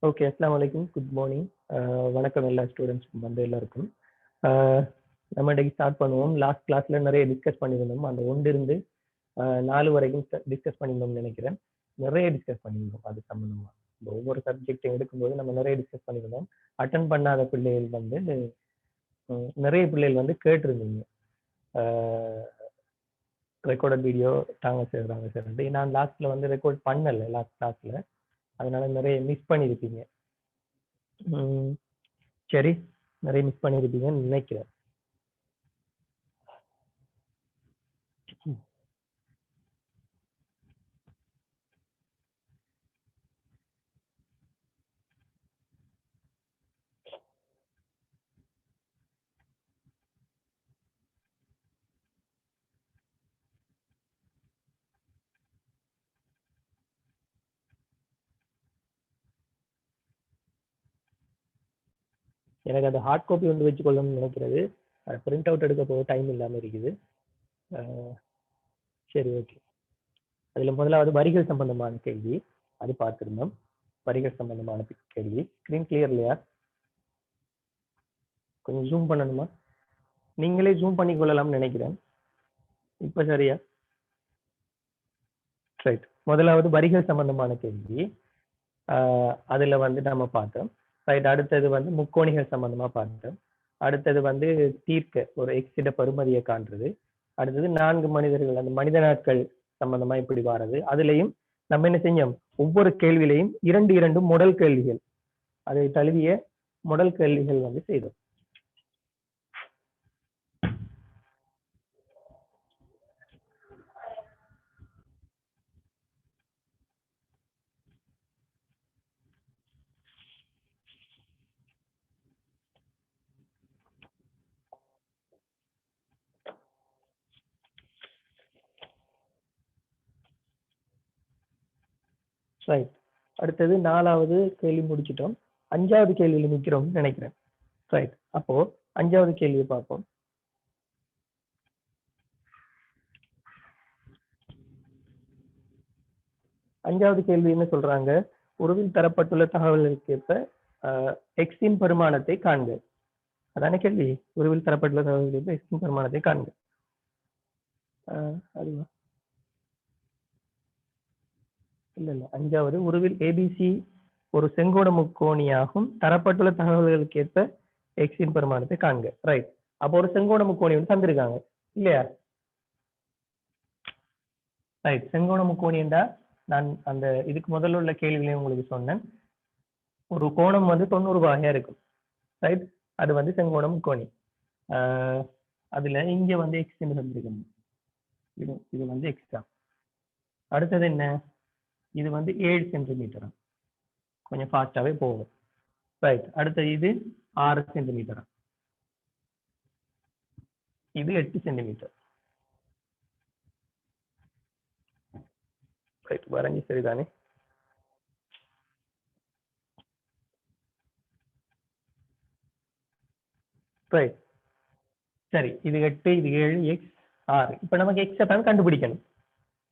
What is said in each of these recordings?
Okay, அஸ்ஸலாமு அலைக்கும், good morning. வணக்கம் எல்லா ஸ்டூடெண்ட்ஸ்க்கும் வந்து எல்லாருக்கும். நம்ம இன்னைக்கு ஸ்டார்ட் பண்ணுவோம். லாஸ்ட் கிளாஸ்ல நிறைய டிஸ்கஸ் பண்ணியிருந்தோம். அந்த 1 4 வரைக்கும் டிஸ்கஸ் பண்ணியிருந்தோம்னு நினைக்கிறேன். நிறைய டிஸ்கஸ் பண்ணியிருந்தோம் அது சம்பந்தமா. இந்த ஒவ்வொரு சப்ஜெக்டையும் எடுக்கும்போது நம்ம நிறைய டிஸ்கஸ் பண்ணியிருந்தோம். அட்டன் பண்ணாத பிள்ளைகள் வந்து நிறைய பிள்ளைகள் வந்து கேட்டிருந்தீங்க. ரெக்கார்டட் வீடியோ தாங்க சார். நான் லாஸ்ட்ல வந்து ரெக்கார்ட் பண்ணலை லாஸ்ட் கிளாஸ்ல. அதனால நிறைய மிஸ் பண்ணியிருப்பீங்க. சரி, நிறைய மிஸ் பண்ணியிருப்பீங்கன்னு நினைக்கிறேன். எனக்கு அந்த ஹார்ட் காப்பி வந்து வச்சுக்கொள்ளணும்னு நினைக்கிறது. பிரிண்ட் அவுட் எடுக்க போக டைம் இல்லாமல் இருக்குது. சரி, ஓகே. அதில் முதலாவது வரிகள் சம்பந்தமான கேள்வி அது பார்த்துருந்தோம். வரிகள் சம்பந்தமான கேள்வி. ஸ்க்ரீன் கிளியர் இல்லையா? கொஞ்சம் ஜூம் பண்ணணுமா? நீங்களே ஜூம் பண்ணி கொள்ளலாம்னு நினைக்கிறேன். இப்போ சரியா? ரைட். முதலாவது வரிகள் சம்பந்தமான கேள்வி. அதுல வந்து நம்ம பார்த்தோம். ரைட். அடுத்தது வந்து முக்கோணிகள் சம்பந்தமா பார்த்தோம். அடுத்தது வந்து தீர்க்க ஒரு எக்ஸிட பருமதியை காண்றது. அடுத்தது 4 மனிதர்கள், அந்த மனித நாட்கள் சம்பந்தமா இப்படி வாரது. அதுலயும் நம்ம என்ன செஞ்சோம், ஒவ்வொரு கேள்வியிலையும் 2 முதல் கேள்விகள், அதை தழுவிய முதல் கேள்விகள் வந்து செய்தோம். ரைட். அடுத்தது 4வது கேள்வி முடிச்சிட்டோம். 5வது கேள்வியில நிக்கிறோம்னு நினைக்கிறேன். ரைட். அப்போ 5வது கேள்வியை பார்ப்போம். அஞ்சாவது கேள்வி என்ன சொல்றாங்க, உருவில் தரப்பட்டுள்ள தகவல்களுக்கு ஏற்ப எக்ஸின் பரிமாணத்தை காண்க. அதான கேள்வி. உருவில் தரப்பட்டுள்ள தகவல்களுக்கு ஏற்ப எக்ஸின் பரிமாணத்தை காண்க. அதுவா? இல்ல, 5வது உருவில் ஏபிசி ஒரு செங்கோண முக்கோணியாகும். தரப்பட்டுள்ள தகவல்களுக்கு ஏற்ப எக்ஸின் பரிமாணத்தை காண்க. ரைட். அப்போ ஒரு செங்கோண முக்கோணி வந்து தந்திருக்காங்க இல்லையா? ரைட். செங்கோண முக்கோணி என்றா நான் அந்த இதுக்கு முதல்ல உள்ள கேள்விகளையும் உங்களுக்கு சொன்னேன். ஒரு கோணம் வந்து 90 வகையா இருக்கும். ரைட். அது வந்து செங்கோண முக்கோணி. அதுல இங்க வந்து எக்ஸ் தந்திருக்கணும். இது வந்து எக்ஸ் தான். அடுத்தது என்ன, இது வந்து 7 சென்டிமீட்டர். கொஞ்சம் ஃபாஸ்டாவே போகும். ரைட். அடுத்தது இது 6 சென்டிமீட்டர். இது 8 சென்டிமீட்டர். ரைட். வரைஞ்சி சரிதானே? ரைட். சரி, இது 8, இது 7, எக்ஸ் 6. இப்ப நமக்கு எக்ஸ் தான் கண்டுபிடிக்கணும்.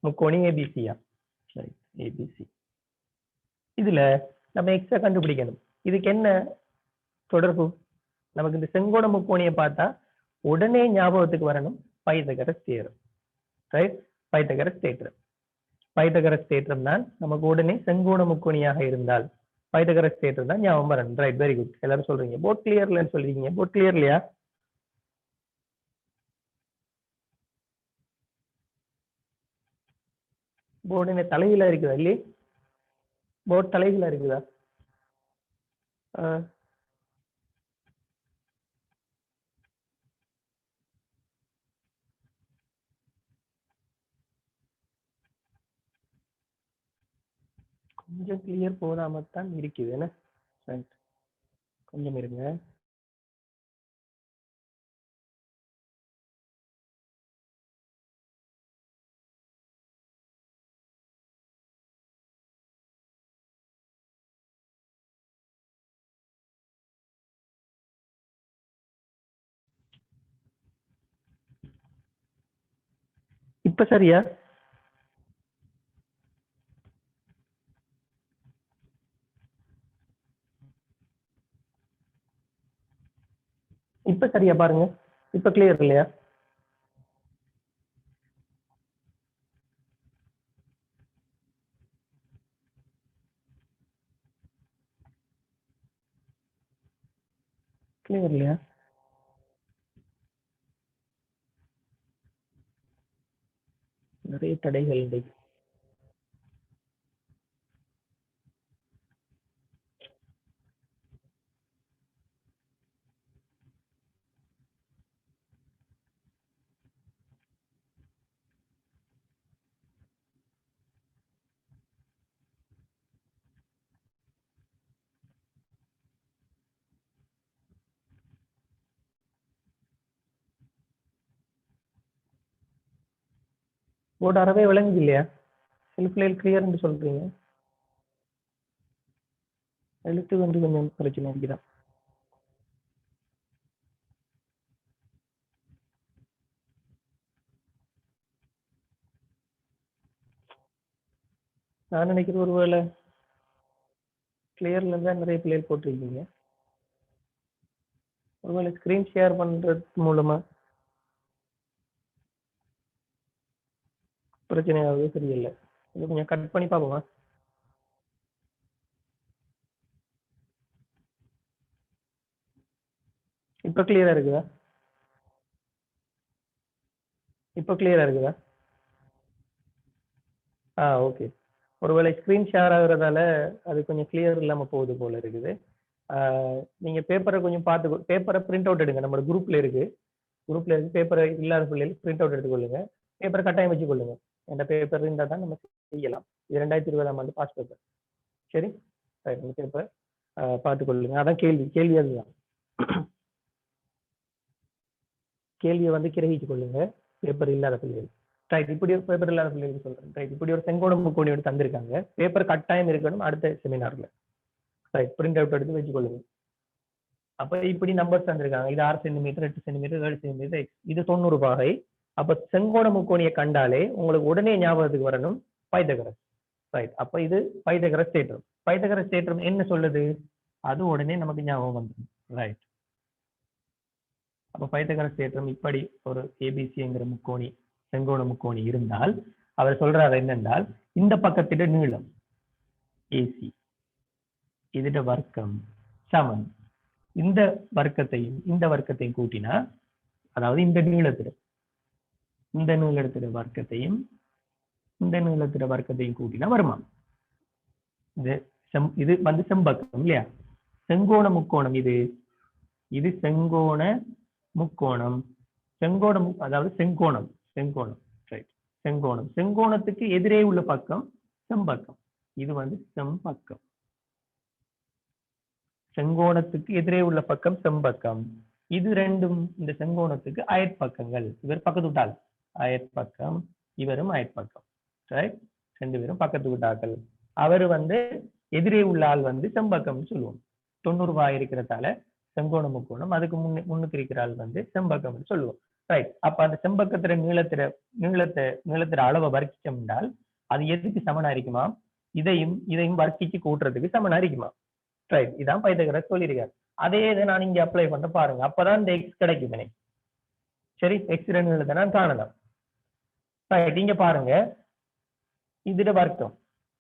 முக்கோணி ஏபிசியா? சரி, ஏபிசி. இதுல நம்ம எக்ஸ கண்டுபிடிக்கணும். இதுக்கு என்ன தொடர்பு? நமக்கு இந்த செங்கோண முக்கோணியை பார்த்தா உடனே ஞாபகத்துக்கு வரணும் பைத்தகரஸ் தியரம். ரைட். பைத்தகரஸ் தேற்றம். பைத்தகரஸ் தேற்றம் தான் நமக்கு உடனே செங்கோண முக்கோணியாக இருந்தால் பைத்தகரஸ் தேற்றம் தான் ஞாபகம் வரணும். Right, very good. எல்லாரும் சொல்றீங்க. போட் கிளியர்லன்னு சொல்றீங்க. போட் கிளியர் இல்லையா? போர்டு என்ன தலைகீழா இருக்குதா? இல்லையே, போர்டு தலைகீழா இருக்குதா? கொஞ்சம் கிளியர் போதாமத்தான் இருக்குது என்ன? ரைட், கொஞ்சம் இருங்க. இப்ப சரியா? சரியா பாருங்க. இப்ப கிளியர் இல்லையா? கிளியர் இல்லையா? நிறைய தடைகள் இருக்கு. போர்டு அறவே விளங்குது இல்லையா? சில பிள்ளைகள் கிளியர்னு சொல்றீங்க. எழுத்து வந்து கொஞ்சம் பிரச்சனை இருக்குதான். நான் நினைக்கிறேன் ஒருவேளை கிளியர்ல இருந்தா நிறைய பிள்ளைகள் போட்டிருக்கீங்க. ஒருவேளை ஸ்கிரீன் ஷேர் பண்றது மூலமா பிரச்சனையாவது தெரியல. இது கொஞ்சம் கட் பண்ணி பார்ப்போமா? இப்ப கிளியரா இருக்குதா? இப்ப கிளியரா இருக்குதா? ஓகே. ஒருவேளை ஸ்கிரீன் ஷேர் ஆகுறதால அது கொஞ்சம் கிளியர் இல்லாம போகுது போல இருக்குது. நீங்க பேப்பரை கொஞ்சம் பார்த்து பேப்பரை பிரிண்ட் அவுட் எடுங்க. நம்ம குரூப்ல இருக்கு. குரூப்ல இருக்கு. பேப்பரை இல்லாத பிள்ளைகள் பிரிண்ட் அவுட் எடுத்துக்கொள்ளுங்க. பேப்பரை கட்டாயம் வச்சுக்கொள்ளுங்க. எந்த பேப்பர் இருந்தால் தான் நம்ம செய்யலாம். இது 2020ஆம் ஆண்டு பாஸ் பேப்பர். சரி, இந்த பேப்பர் பார்த்துக்கொள்ளுங்க. அதான் கேள்வி அதுதான். கேள்வியை வந்து கிரகிச்சு கொள்ளுங்க. பேப்பர் இல்லாத பிள்ளைகள். ரைட், இப்படி ஒரு பேப்பர் இல்லாத பிள்ளைகள் சொல்றேன். ரைட், இப்படி ஒரு செங்கோண முக்கோணி எடுத்து தந்திருக்காங்க. பேப்பர் கட்டாயம் இருக்கணும் அடுத்த செமினார்ல. ரைட், பிரிண்ட் அவுட் எடுத்து வச்சுக்கொள்ளுங்க. அப்ப இப்படி நம்பர்ஸ் தந்திருக்காங்க. இது 6 சென்டிமீட்டர், 8 சென்டிமீட்டர், 7 சென்டிமீட்டர், இது 90 பாகை. அப்ப செங்கோண முக்கோணியை கண்டாலே உங்களுக்கு உடனே ஞாபகத்துக்கு வரணும் பைத்தகரஸ். ரைட், அப்ப இது பைத்தகரஸ் தேற்றம். பைத்தகரஸ் தேற்றம் என்ன சொல்லுது? அது உடனே நமக்கு ஞாபகம் வந்துடும். ரைட், அப்ப பைத்தகரஸ் தேற்றம் இப்படி ஒரு ஏபிசிங்கிற முக்கோணி, செங்கோண முக்கோணி இருந்தால் அவர் சொல்றாரு என்னென்றால், இந்த பக்கத்திட நீளம் ஏசி, இதோட வர்க்கம் சமன் இந்த வர்க்கத்தையும் கூட்டினா, அதாவது இந்த நீளத்திட வர்க்கத்தையும் இந்த நீளத்திட வர்க்கத்தையும் கூட்டினா வருமா? இது வந்து செம்பக்கம் இல்லையா? செங்கோண முக்கோணம் இது செங்கோண முக்கோணம். அதாவது செங்கோணம். ரைட், செங்கோணத்துக்கு எதிரே உள்ள பக்கம் செம்பக்கம். இது வந்து செம்பக்கம். செங்கோணத்துக்கு எதிரே உள்ள பக்கம் செம்பக்கம். இது ரெண்டும் இந்த செங்கோணத்துக்கு அயற்பக்கங்கள். இவர் பக்கத்து விட்டால் அயற்பக்கம், இவரும் அயற்பக்கம். ரைட், 2 பேரும் பக்கத்து விட்டாக்கள். அவர் வந்து எதிரே உள்ள ஆள் வந்து செம்பக்கம் சொல்லுவோம். 90 பாகை இருக்கிறதால செங்கோண முக்கோணம். அதுக்கு முன்னுக்கு இருக்கிற ஆள் வந்து செம்பக்கம் சொல்லுவோம். ரைட், அப்ப அந்த செம்பக்கத்திர நீளத்திர அளவை வர்க்கிச்சம் என்றால் அது எதுக்கு சமனா இருக்குமா? இதையும் வர்க்கிச்சு கூட்டுறதுக்கு சமனா இருக்குமா? ரைட், இதான் பைத்தகரஸ் சொல்லியிருக்காரு. அதே இதை நான் இங்க அப்ளை பண்ண பாருங்க. அப்பதான் இந்த எக்ஸ் கிடைக்கும் எனக்கு. சரி, எக்ஸ் நீளத்தை நான் காணலாம். ரைட், இங்க பாருங்க, இதோட வர்க்கம்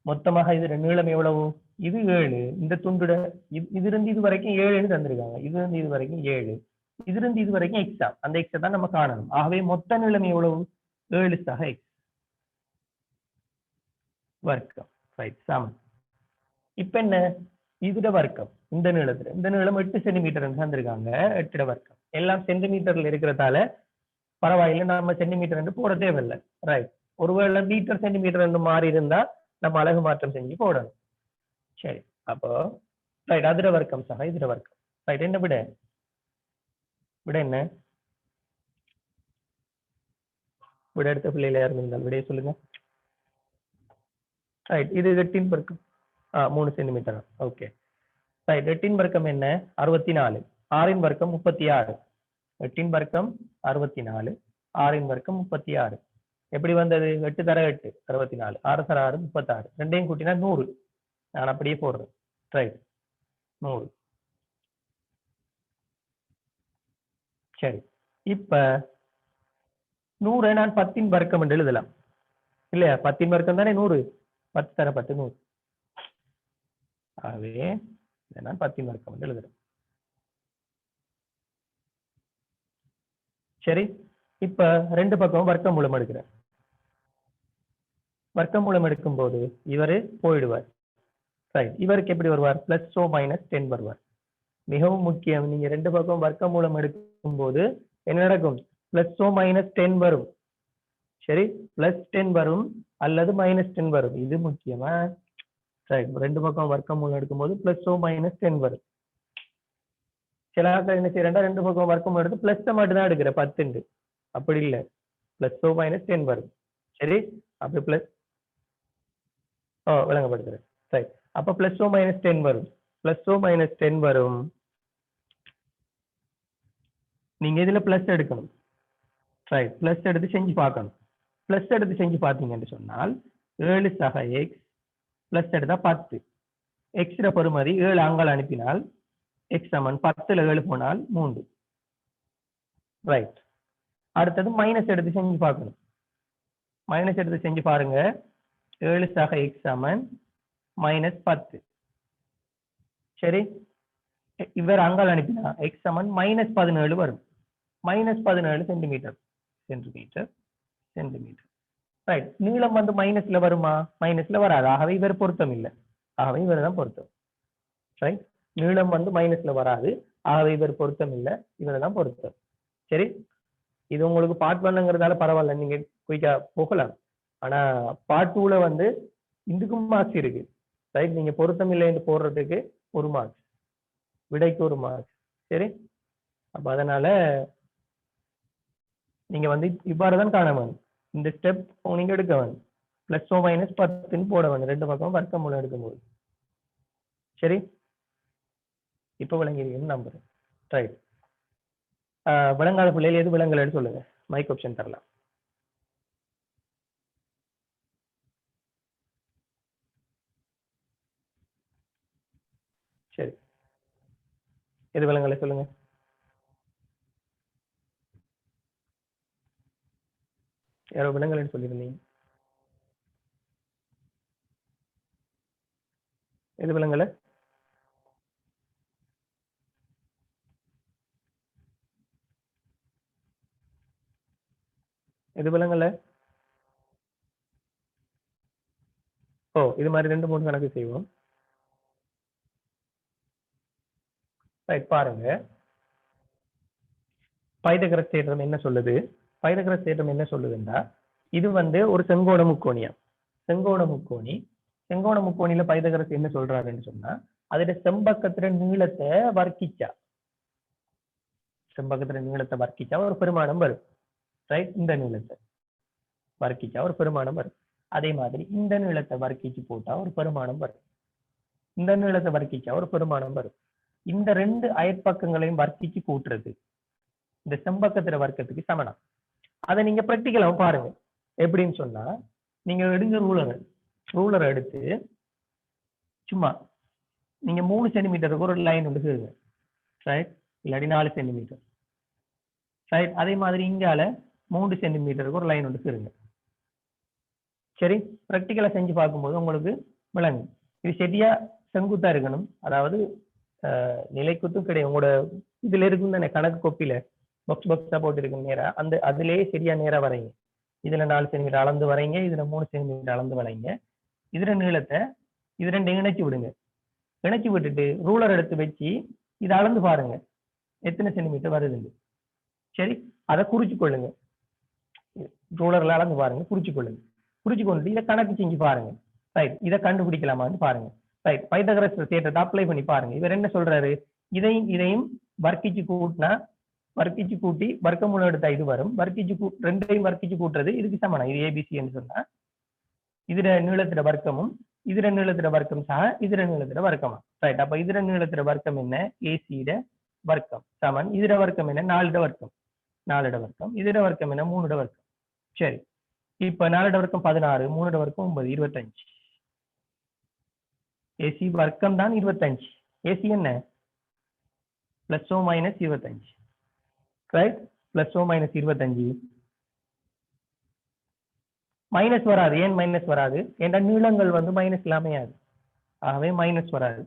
மொத்தமாக இதோட நீளம் எவ்வளவு? இது 7. இந்த துண்டுட இது இருந்து இது வரைக்கும் 7 தந்திருக்காங்க. இது இருந்து இது வரைக்கும் 7. இது இருந்து இது வரைக்கும் எக்ஸா, அந்த எக்ஸை தான் நம்ம காணணும். ஆகவே மொத்த நீளம் எவ்வளவு? 7 சக எக்ஸ் வர்க்கம். ரைட், சமன். இப்ப என்ன? இதோட வர்க்கம் இந்த நீளம் 8 சென்டிமீட்டர் தந்திருக்காங்க. 8 வர்க்கம் எல்லாம் சென்டிமீட்டர்ல இருக்கிறதால பரவாயில்லை, நம்ம சென்டிமீட்டர் என்று போட தேவையில்லை. ரைட், ஒருவேளை மீட்டர் சென்டிமீட்டர் என்று மாறி இருந்தா நம்ம அழகு மாற்றம் செஞ்சு போடணும். சரி, அப்போ ரைட், அதிர வர்க்கம் சக இதர வர்க்கம். ரைட், என்ன விட என்ன? விட எடுத்த பிள்ளையில யாரும் இருந்தால் விடைய சொல்லுங்க. ரைட், இது 8 வர்க்கம் 3 சென்டிமீட்டர். ஓகே, ரைட், 8 வர்க்கம் என்ன? 64. 6 வர்க்கம் 36. 8 வர்க்கம் 64, 6 வர்க்கம் 36. எப்படி வந்தது? 8 தர 8 64, 6 தர 6 36. ரெண்டையும் கூட்டினா 100. நான் அப்படியே போடுறேன். ரைட், 100. சரி, இப்ப 100 நான் 10 வர்க்கம் என்று எழுதலாம் இல்லையா? 10 வர்க்கம் தானே 100, 10 தரப்பட்டு 100. ஆகவே இதை நான் 10 வர்க்கம் என்று எழுதுறேன். சரி, இப்ப ரெண்டு பக்கம் வர்க்கமூலம் எடுக்கிறேன். வர்க்கமூலம் எடுக்கும் போது இவரு போயிடுவார். ரைட், இவருக்கு எப்படி வருவார்? +10 -10 வருவார். மிகவும் முக்கியம், நீங்க ரெண்டு பக்கம் வர்க்கமூலம் எடுக்கும் போது என்ன நடக்கும்? +10 -10 வரும். சரி, +10 வரும் அல்லது -10 வரும். இது முக்கியமா? ரைட், ரெண்டு பக்கம் வர்க்கமூலம் எடுக்கும்போது +10 -10 வரும். சில ஆட்கள் என்ன செய்யறா, ரெண்டு பக்கம் வர்க்கம் எடுத்து பிளஸ் மட்டும் தான் எடுக்கிற 10. அப்படி இல்லை, +10 -10 வரும். சரி, அப்படி பிளஸ் விளங்கப்படுத்துறேன். ரைட், அப்ப +10 -10 வரும். +10 -10 வரும். நீங்க இதுல பிளஸ் எடுக்கணும். ரைட், பிளஸ் எடுத்து செஞ்சு பார்க்கணும். பிளஸ் எடுத்து செஞ்சு பார்த்தீங்கன்னு சொன்னால் 7 சக x பிளஸ் எடுத்தா 10. எக்ஸ்ற பெறுமதி 7 அங்கால் அனுப்பினால் x சமன் 10ல 7 போனால் 3. ரைட், அடுத்தது மைனஸ் எடுத்து செஞ்சு பார்க்கணும். மைனஸ் எடுத்து செஞ்சு பாருங்க. 7 சக x சமன் -10. சரி, இவர் அங்கால் அனுப்பினா x சமன் -17 வரும். -17 சென்டிமீட்டர். ரைட், நீளம் வந்து மைனஸ்ல வருமா? மைனஸ்ல வராது. ஆகவே இவர் பொருத்தம் இல்லை. ஆகவே இவர் தான் பொருத்தம். ரைட், நீளம் வந்து மைனஸ்ல வராது. ஆகவே இவர் பொருத்தம் இல்லை, இவர் தான் பொருத்தம். சரி, இது உங்களுக்கு பார்ட் 1ங்கிறதால பரவாயில்ல, நீங்க குயிக்கா போகலாம். ஆனா பார்ட் 2ல வந்து இதுக்கும் மார்க்ஸ் இருக்கு. ரைட், நீங்க பொருத்தம் இல்லை என்று போடுறதுக்கு 1 மார்க்ஸ், விடைக்கு 1 மார்க்ஸ். சரி, அப்ப அதனால நீங்க வந்து இவ்வாறு தான் காண வேணும். இந்த ஸ்டெப் நீங்க எடுக்க வேணும். +10 -10 போட வேணும் ரெண்டு பக்கம் வர்க்கமூலம் எடுக்கும்போது. சரி, இப்ப விளங்கிருக்கீங்கன்னு நம்புறேன். ரைட், விளங்காத பிள்ளைகள் எது விளங்கலன்னு சொல்லுங்க, மைக் ஆப்ஷன் தரலாம். சரி, எது விளங்கல சொல்லுங்க. யாரோ விளங்கலன்னு சொல்லியிருந்தீங்க. எது விளங்கல? எது விளங்கல? இது மாதிரி 2-3 கணக்கு செய்வோம். ரைட், பாருங்க. பைதகரஸ் தேற்றம் என்ன சொல்லுது? பைதகரஸ் தேற்றம் என்ன சொல்லுதுன்னா, இது வந்து ஒரு செங்கோண முக்கோணியா. செங்கோண முக்கோணி. செங்கோண முக்கோணியில பைதகரஸ் என்ன சொல்றாருன்னு சொன்னா, அதோட செம்பக்கத்துல நீளத்தை வர்க்கிச்சா, செம்பக்கத்துல நீளத்தை வர்க்கிச்சா ஒரு பெருமானம் வரும். ரைட், இந்த நீளத்தை வர்க்கிச்சா ஒரு பெருமானம் வரும். அதே மாதிரி இந்த நீளத்தை வர்க்கிச்சு போட்டா ஒரு பெருமானம் வரும். இந்த நீளத்தை வர்க்கிச்சா ஒரு பெருமானம் வரும். இந்த ரெண்டு அயற்பக்கங்களையும் வர்க்கிச்சு கூட்டுறது இந்த செம்பக்கத்திர வர்க்கத்துக்கு சமனம். அதை நீங்க பிராக்டிகலாவும் பாருங்க. எப்படின்னு சொன்னா, நீங்க எடுங்க ரூலரை எடுத்து சும்மா நீங்க 3 சென்டிமீட்டருக்கு ஒரு லைன் வந்து செய்யுங்க. ரைட், இல்லாட்டி 4 சென்டிமீட்டர். ரைட், அதே மாதிரி இங்கால 3 சென்டிமீட்டருக்கு ஒரு லைன் வந்து செய்யுங்க. சரி, பிராக்டிகலா செஞ்சு பார்க்கும்போது உங்களுக்கு விளங்கும். இது சரியா செங்குத்தா இருக்கணும். அதாவது நிலைக்குத்தும் கிடையாது. உங்களோட இதுல இருக்கும் தானே கணக்கு கோப்பில பாக்ஸா போட்டு நேரா அந்த அதுலயே சரியா நேரா வரைங்க. இதுல 4 சென்டிமீட்டர் அளந்து வரைங்க, இதுல 3 சென்டிமீட்டர் அளந்து வரைங்க. இதுல நீளத்தை இது ரெண்டு இணைச்சு விடுங்க. இணைச்சு விட்டுட்டு ரூலர் எடுத்து வச்சு இதை அளந்து பாருங்க எத்தனை சென்டிமீட்டர் வருதுன்னு. சரி, அதை குறிச்சு கொள்ளுங்க. ரூலர்ல அளந்து பாருங்க, குறிச்சு கொள்ளுங்க. குறிச்சு கொண்டு இதை கணக்கு செஞ்சு பாருங்க. ரைட், இதை கண்டுபிடிக்கலாமான்னு பாருங்க. ரைட், பைதகரஸ் தேற்றத்தை அப்ளை பண்ணி பாருங்க. இவர் என்ன சொல்றாரு, இதையும் வர்க்கிச்சு கூட்டினா வர்க்கிச்சு கூட்டி வர்க்கமூலம் எடுத்தா இது வரும். ரெண்டையும் வர்க்கிச்சு கூட்டுறது இதுக்கு சமனம். இது ஏபிசின்னு சொன்னா இதுல நீளத்திட வர்க்கமும் இதுல நீளத்திட வர்க்கம் சக இதுல நீளத்திட வர்க்கமா. ரைட், அப்ப இதுல நீளத்திட வர்க்கம் என்ன? ஏசியிட வர்க்கம் சமன் இதுல வர்க்கம் என்ன? 4 வர்க்கம். 4 வர்க்கம். இதுல வர்க்கம் என்ன? 3 வர்க்கம். சரி, இப்ப 4 வர்க்கம் 16, 3 வர்க்கம் 9, 25. ஏசி வர்க்கம் தான் 25. ஏசி என்ன? +10 - 25. ரைட், பிளஸ் ஓ மைனஸ் 25. மைனஸ் வராது. ஏன் மைனஸ் வராது? ஏன்னா நீளங்கள் வந்து மைனஸ் இல்லாமையாது, ஆகவே மைனஸ் வராது.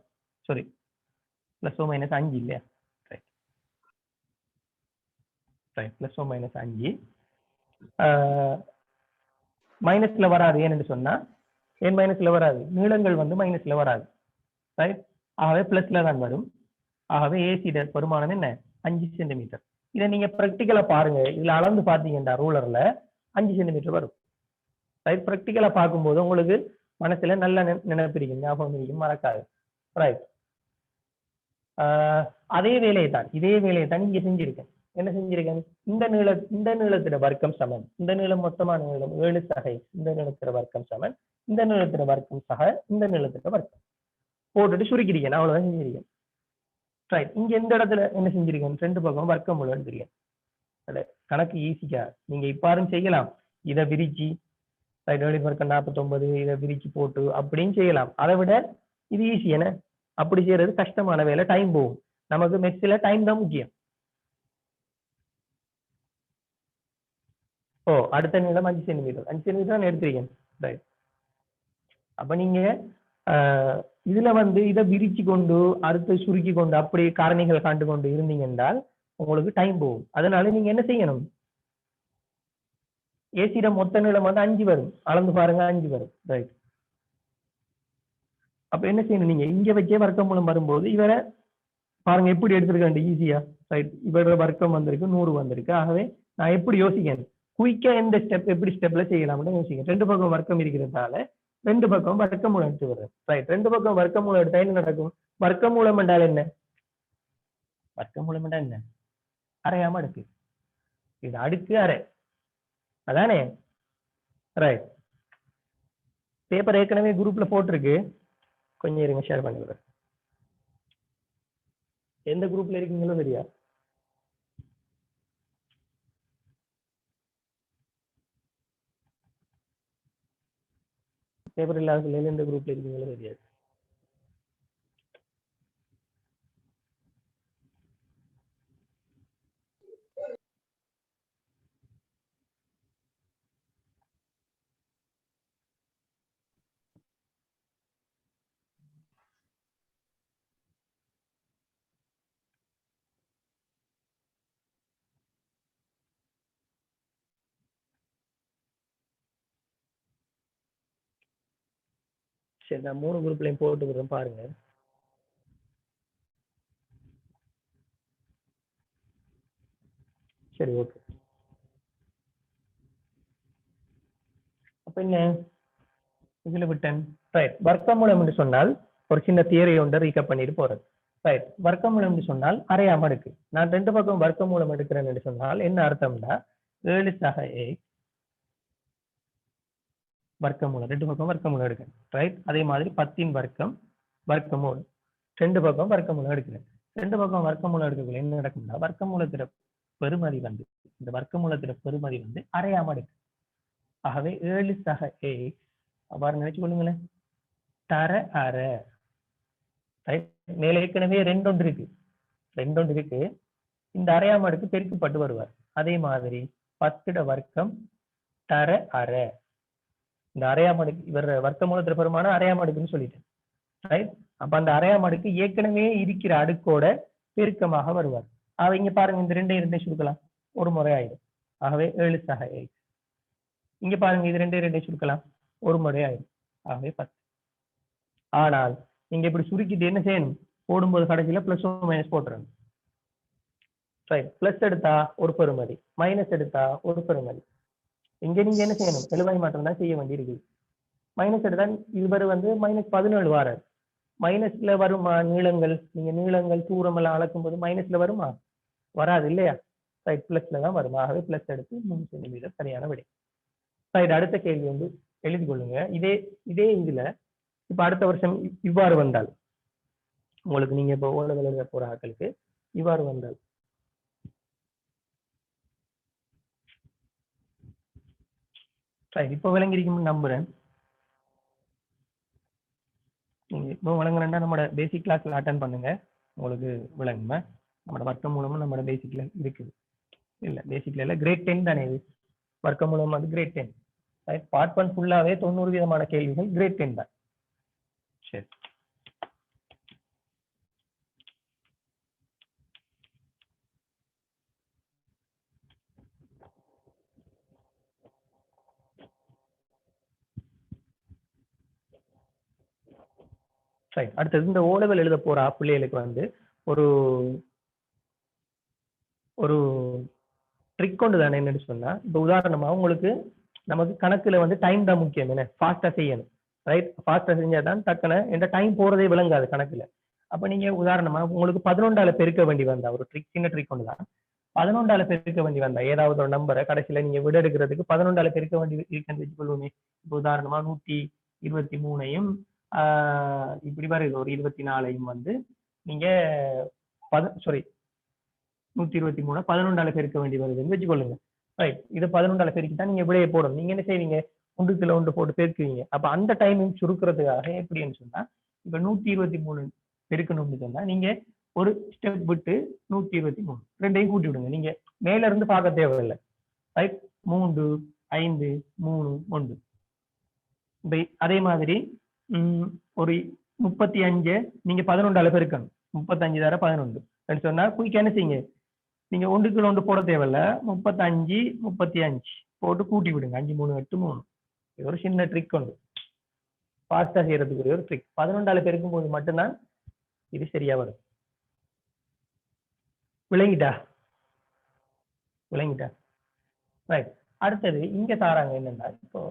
சாரி, பிளஸ் ஓ மைனஸ் 5 இல்லையா? ரைட் ரைட், பிளஸ் ஓ மைனஸ் 5 மைனஸ்ல வராது. ஏன்னு சொன்னா ஏன் மைனஸ்ல வராது? நீளங்கள் வந்து மைனஸ்ல வராது. ரைட், ஆகவே பிளஸ்ல தான் வரும். ஆகவே ஏசிட பெருமானம் என்ன? 5 சென்டிமீட்டர். இதை நீங்க ப்ராக்டிக்கலா பாருங்க. இதுல அளந்து பாத்தீங்கன்னா ரூலர்ல 5 சென்டிமீட்டர் வரும். ரைட், ப்ராக்டிக்கலா பார்க்கும்போது உங்களுக்கு மனசுல நல்ல நினைப்பிருக்கும், ஞாபகம் இருக்கும், மறக்காது. ரைட், அதே வேலையை தான், இதே வேலையை தான் இங்க செஞ்சிருக்கேன். என்ன செஞ்சிருக்கேன்? இந்த நீளத்திட வர்க்கம் சமம், இந்த நீளம் மொத்தமான நீளம் 7 சகை, இந்த நீளத்திட வர்க்கம் சமன், இந்த நீளத்திட வர்க்கம் சக, இந்த நீளத்திட வர்க்கம் போட்டுட்டு சுருக்கிருக்கேன். அவ்வளவுதான் செஞ்சிருக்கேன். ரைட், இங்க எந்த இடத்துல என்ன செஞ்சிருக்கேன்? 2 பக்கம் வர்க்கம் முழு எடுத்திருக்கேன். கணக்கு ஈஸியா நீங்க இப்பாரும் செய்யலாம். இதை விரிச்சு ரைட், 7 வர்க்கம் 49, இதை விரிச்சு போட்டு அப்படின்னு செய்யலாம். அதை விட இது ஈஸி. என்ன அப்படி செய்யறது கஷ்டமான வேலை, டைம் போகும். நமக்கு மெக்ஸில டைம் தான் முக்கியம். ஓ, அடுத்த நீளம் 5 சென்டிமீட்டர், 5 சென்டிமீட்டர் தான் எடுத்திருக்கேன். ரைட், அப்ப நீங்க இதுல வந்து இதை விரிச்சு கொண்டு அடுத்து சுருக்கி கொண்டு அப்படி காரணிகள் காண்டு கொண்டு இருந்தீங்க என்றால் உங்களுக்கு டைம் போகும். அதனால நீங்க என்ன செய்யணும்? ஏசிட மொத்த நீளம் வந்து 5 வரும். அளந்து பாருங்க, 5 வரும். ரைட், அப்ப என்ன செய்யணும்? நீங்க இங்க வச்சே வர்க்கம் மூலம் வரும்போது இவரை பாருங்க எப்படி எடுத்திருக்கேன் ஈஸியா. ரைட், இவரோட வர்க்கம் வந்திருக்கு, 100 வந்திருக்கு. ஆகவே நான் எப்படி யோசிக்கிறேன்? குயிக்கா எந்த ஸ்டெப் எப்படி ஸ்டெப்ல செய்யலாம்னு யோசிக்கிறேன். 2 பக்கம் வர்க்கம் இருக்கிறதால 2 பக்கம் வர்க்கமூலம் எடுத்து வர்றேன். ரைட், 2 பக்கம் வர்க்கமூலம் எடுத்தா என்ன நடக்கும்? வர்க்கமூலம் என்றால் என்ன? வர்க்கமூலம் என்றால் என்ன? அரையாம அடுக்கு. இது அடுக்கு அரை, அதானே? ரைட், பேப்பர் ஏற்கனவே குரூப்ல போட்டிருக்கு, கொஞ்சம் இருங்க ஷேர் பண்ணிவிடுறேன். எந்த குரூப்ல இருக்கீங்களோ சரியா? பேப்பர் இல்லாத எந்த குரூப்ல இருக்கீங்களோ தெரியாது. சரி, நான் 3 குரூப்லயும் போட்டு விடுறேன், பாருங்க. சரி, ஓகே. அப்ப என்ன இதுல விட்டேன்? ரைட், வர்க்கமூலம் என்று சொன்னால் ஒரு சின்ன தியரி ஒன்றை ரீகப் பண்ணிட்டு போறது. ரைட், வர்க்கமூலம் என்று சொன்னால் அரையாம இருக்கு. நான் 2 பக்கம் வர்க்கமூலம் எடுக்கிறேன் என்று சொன்னால் என்ன அர்த்தம்னா 7 சக x வர்க்கமூலம், 2 பக்கம் வர்க்கமூலம் எடுக்கிறேன். ரைட், அதே மாதிரி 10 வர்க்கம் வர்க்கமூலம், 2 பக்கம் வர்க்கமூலம் எடுக்கிறேன். 2 பக்கம் வர்க்கமூலம் எடுக்கல என்ன நடக்கும்னா வர்க்கமூலத்திட பெருமதி வந்து, இந்த வர்க்கமூலத்திட பெருமதி வந்து அரையாம இருக்கு. ஆகவே 7 சக x அவ்வாறு நினைச்சு கொள்ளுங்களேன், தர அரை. மேல ஏற்கனவே 2 ஒன்று இருக்கு, 2 ஒன்று இருக்கு. இந்த அரையாம அடுக்கு பெருக்கப்பட்டு வருவார். அதே மாதிரி 10 வர்க்கம் தர அரை. இந்த அரையாம அடுக்கு இவர் வர்க்கமூலத்திட பெருமான அரையாம அடுக்குன்னு சொல்லிட்டேன். ரைட், அப்ப அந்த அரையாம அடுக்கு ஏற்கனவே இருக்கிற அடுக்கோட பெருக்கமாக வருவார். இங்க பாருங்க, இந்த 2 சுருக்கலாம், ஒரு முறை ஆயிடும். ஆகவே 7 சக x. இங்க பாருங்க, இது 2 சுருக்கலாம், ஒரு முறை ஆயிடும். ஆகவே 10. ஆனால் நீங்க இப்படி சுருக்கிட்டு என்ன செய்யணும்? போடும்போது கடைசியில பிளஸ் மைனஸ் போட்டுறணும். ரைட், பிளஸ் எடுத்தா ஒரு பெருமதி, மைனஸ் எடுத்தா ஒரு பெருமதி. இங்க நீங்க என்ன செய்யணும்? எழுவாய் மாற்றம் தான் செய்ய வேண்டியிருக்கு. மைனஸ் எடுத்தா இவர் வந்து -17 வாராது. மைனஸ்ல வருமா நீளங்கள்? நீங்க நீளங்கள் தூரம் எல்லாம் அளக்கும் போது மைனஸ்ல வருமா? வராது இல்லையா? ரைட், பிளஸ்ல தான் வரும். ஆகவே பிளஸ் எடுத்து 3 சென்டிமீட்டர் சரியான விடை. ரைட், அடுத்த கேள்வி வந்து எழுதி கொள்ளுங்க. இதே இதுல இப்ப அடுத்த வருஷம் இவ்வாறு வந்தால், உங்களுக்கு நீங்க இப்போ ஓலகள் எழுத போற ஆட்களுக்கு இவ்வாறு வந்தால் இப்போ விளங்கிருக்கும்னு நம்புறேன். நீங்க இப்போ விளங்குறேன்னா நம்மளோட பேசிக் கிளாஸ்ல அட்டன் பண்ணுங்க, உங்களுக்கு விளங்குமா? நம்மளோட வர்க்கம் மூலமும் நம்மளோட பேசிக்ல இருக்குது. இல்ல பேசிக்ல இல்ல, கிரேட் 10 தானே இது. வர்க்கமூலம் வந்து கிரேட் 10. ரைட், பார்ட் 1 ஃபுல்லாவே 90 விதமான கேள்விகள் கிரேட் 10 தான். சரி, சரி. அடுத்தது இந்த O level எழுத போற பிள்ளைகளுக்கு வந்து ஒரு ஒரு ட்ரிக் கொண்டு தானே என்னன்னு சொன்னா, இப்போ உதாரணமா உங்களுக்கு நமக்கு கணக்குல வந்து டைம் தான் முக்கியம், என்ன ஃபாஸ்டா செய்யணும். ரைட், ஃபாஸ்டா செஞ்சாதான் டக்குன எந்த டைம் போறதே விளங்காது கணக்குல. அப்ப நீங்க உதாரணமா உங்களுக்கு 11ஆல பெருக்க வேண்டி வந்தா, ஒரு ட்ரிக், சின்ன ட்ரிக் கொண்டு தான் 11ஆல பெருக்க வேண்டி வந்தா, ஏதாவது ஒரு நம்பரை கடைசியில நீங்க விட எடுக்கிறதுக்கு 11ஆல பெருக்க வேண்டி இருக்குன்னு வச்சுக்கொள்வோமே. இப்போ உதாரணமா 123ஐயும் இப்படி வருது ஒரு 24ஐயும் வந்து நீங்க சாரி 123 11ஆல பெருக்க வேண்டி வருதுன்னு வச்சுக்கொள்ளுங்க. ரைட், இது 11ஆல பெருக்கிட்டா நீங்க விடையை போடணும். நீங்க என்ன செய்வீங்க, ஒன்றுக்குள்ள ஒன்று போட்டு பெருக்குவீங்க. அப்ப அந்த டைமிங் சுருக்கிறதுக்காக எப்படின்னு சொன்னா, இப்ப 123 பெருக்கணும்னு சொன்னா நீங்க ஒரு ஸ்டெப் விட்டு 123 ரெண்டையும் கூட்டி விடுங்க. நீங்க மேல இருந்து பார்க்க தேவையில்லை. ரைட், 3 5 3 1. இப்ப அதே மாதிரி ஒரு 35 நீங்க 11ஆல பெருக்கணும். 35 தர 11 சொன்னா குயிக் என்ன செய்யுங்க, நீங்க ஒன்றுக்குள்ள ஒன்று போட தேவையில்ல, 35 35 போட்டு கூட்டி விடுங்க. 5 3 8 3. இது ஒரு சின்ன ட்ரிக் உண்டு, ஃபாஸ்டா செய்யறதுக்குரிய ஒரு ட்ரிக். 11ஆல பெருக்கும் போது மட்டும்தான் இது சரியா வரும். விளங்கிட்டா? விளங்கிட்டா? ரைட். அடுத்தது இங்க தாராங்க என்னன்னா, இப்போ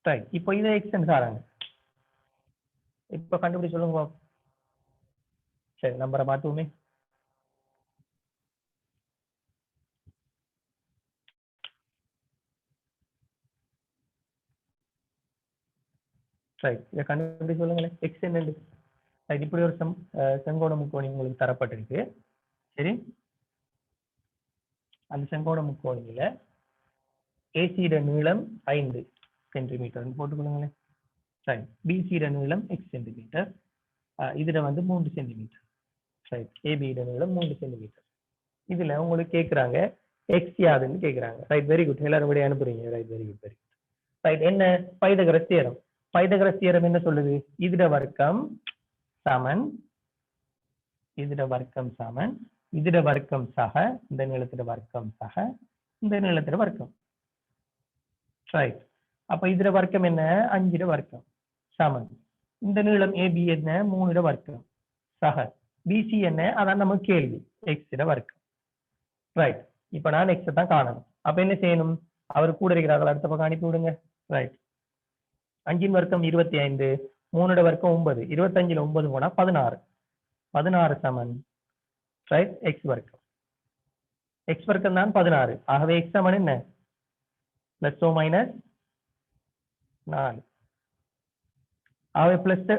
ரைட், இப்போ இதை எக்ஸ்டென்ட் தாராங்க. இப்போ கண்டுபிடி சொல்லுங்க. சரி, நம்பரை மாத்துவோமே. ரைட், இதை கண்டுபிடி சொல்லுங்களேன். எக்ஸ் என்னது? ரைட், இப்படி ஒரு செங்கோண முக்கோணி உங்களுக்கு தரப்பட்டிருக்கு. சரி, அந்த செங்கோண முக்கோணியில ஏசியோட நீளம் 5 சென்டிமீட்டர் போட்டுக்கொள்ளுங்களேன். ரைட், பிசியோட நீளம் x சென்டிமீட்டர், இதுல வந்து 3 சென்டிமீட்டர். ரைட், ஏபியோட நீளம் 3 சென்டிமீட்டர். இதுல உங்களுக்கு கேட்குறாங்க எக்ஸ் யாதுன்னு கேட்குறாங்க. ரைட், வெரி குட், எல்லாரும் விட அனுப்புறீங்க. Right, very good, very good. Right, என்ன பைதகரஸ் தியரம்? பைதகரஸ் தியரம் என்ன சொல்லுது? இதுட வர்க்கம் சமன் இதுட வர்க்கம் சமன் இதுட வர்க்கம் சக இந்த நீளத்திட வர்க்கம் சக இந்த நீளத்திட வர்க்கம். ரைட், அப்ப இதுட வர்க்கம் என்ன? 5 வர்க்கம் சமன் இந்த நீளம் ஏபி என்ன? 3 வர்க்கம் சக பிசி என்ன? அதான் நமக்கு கேள்வி, எக்ஸ் வர்க்கம். ரைட், இப்ப நான் எக்ஸ் தான் காணணும். அப்ப என்ன செய்யணும்? அவர் கூட இருக்கிறார்கள், அடுத்த பக்கம் அனுப்பி விடுங்க. ரைட், 5 வர்க்கம் 25, 3 வர்க்கம் 9, 25ல 9 போனா 16, 16 சமன் ரைட் எக்ஸ் வர்க்கம். எக்ஸ் வர்க்கம் தான் 16. ஆகவே எக்ஸ் சமன் என்ன? பிளஸ் ஓ மைனஸ் 4. ஆகவே பிளஸ்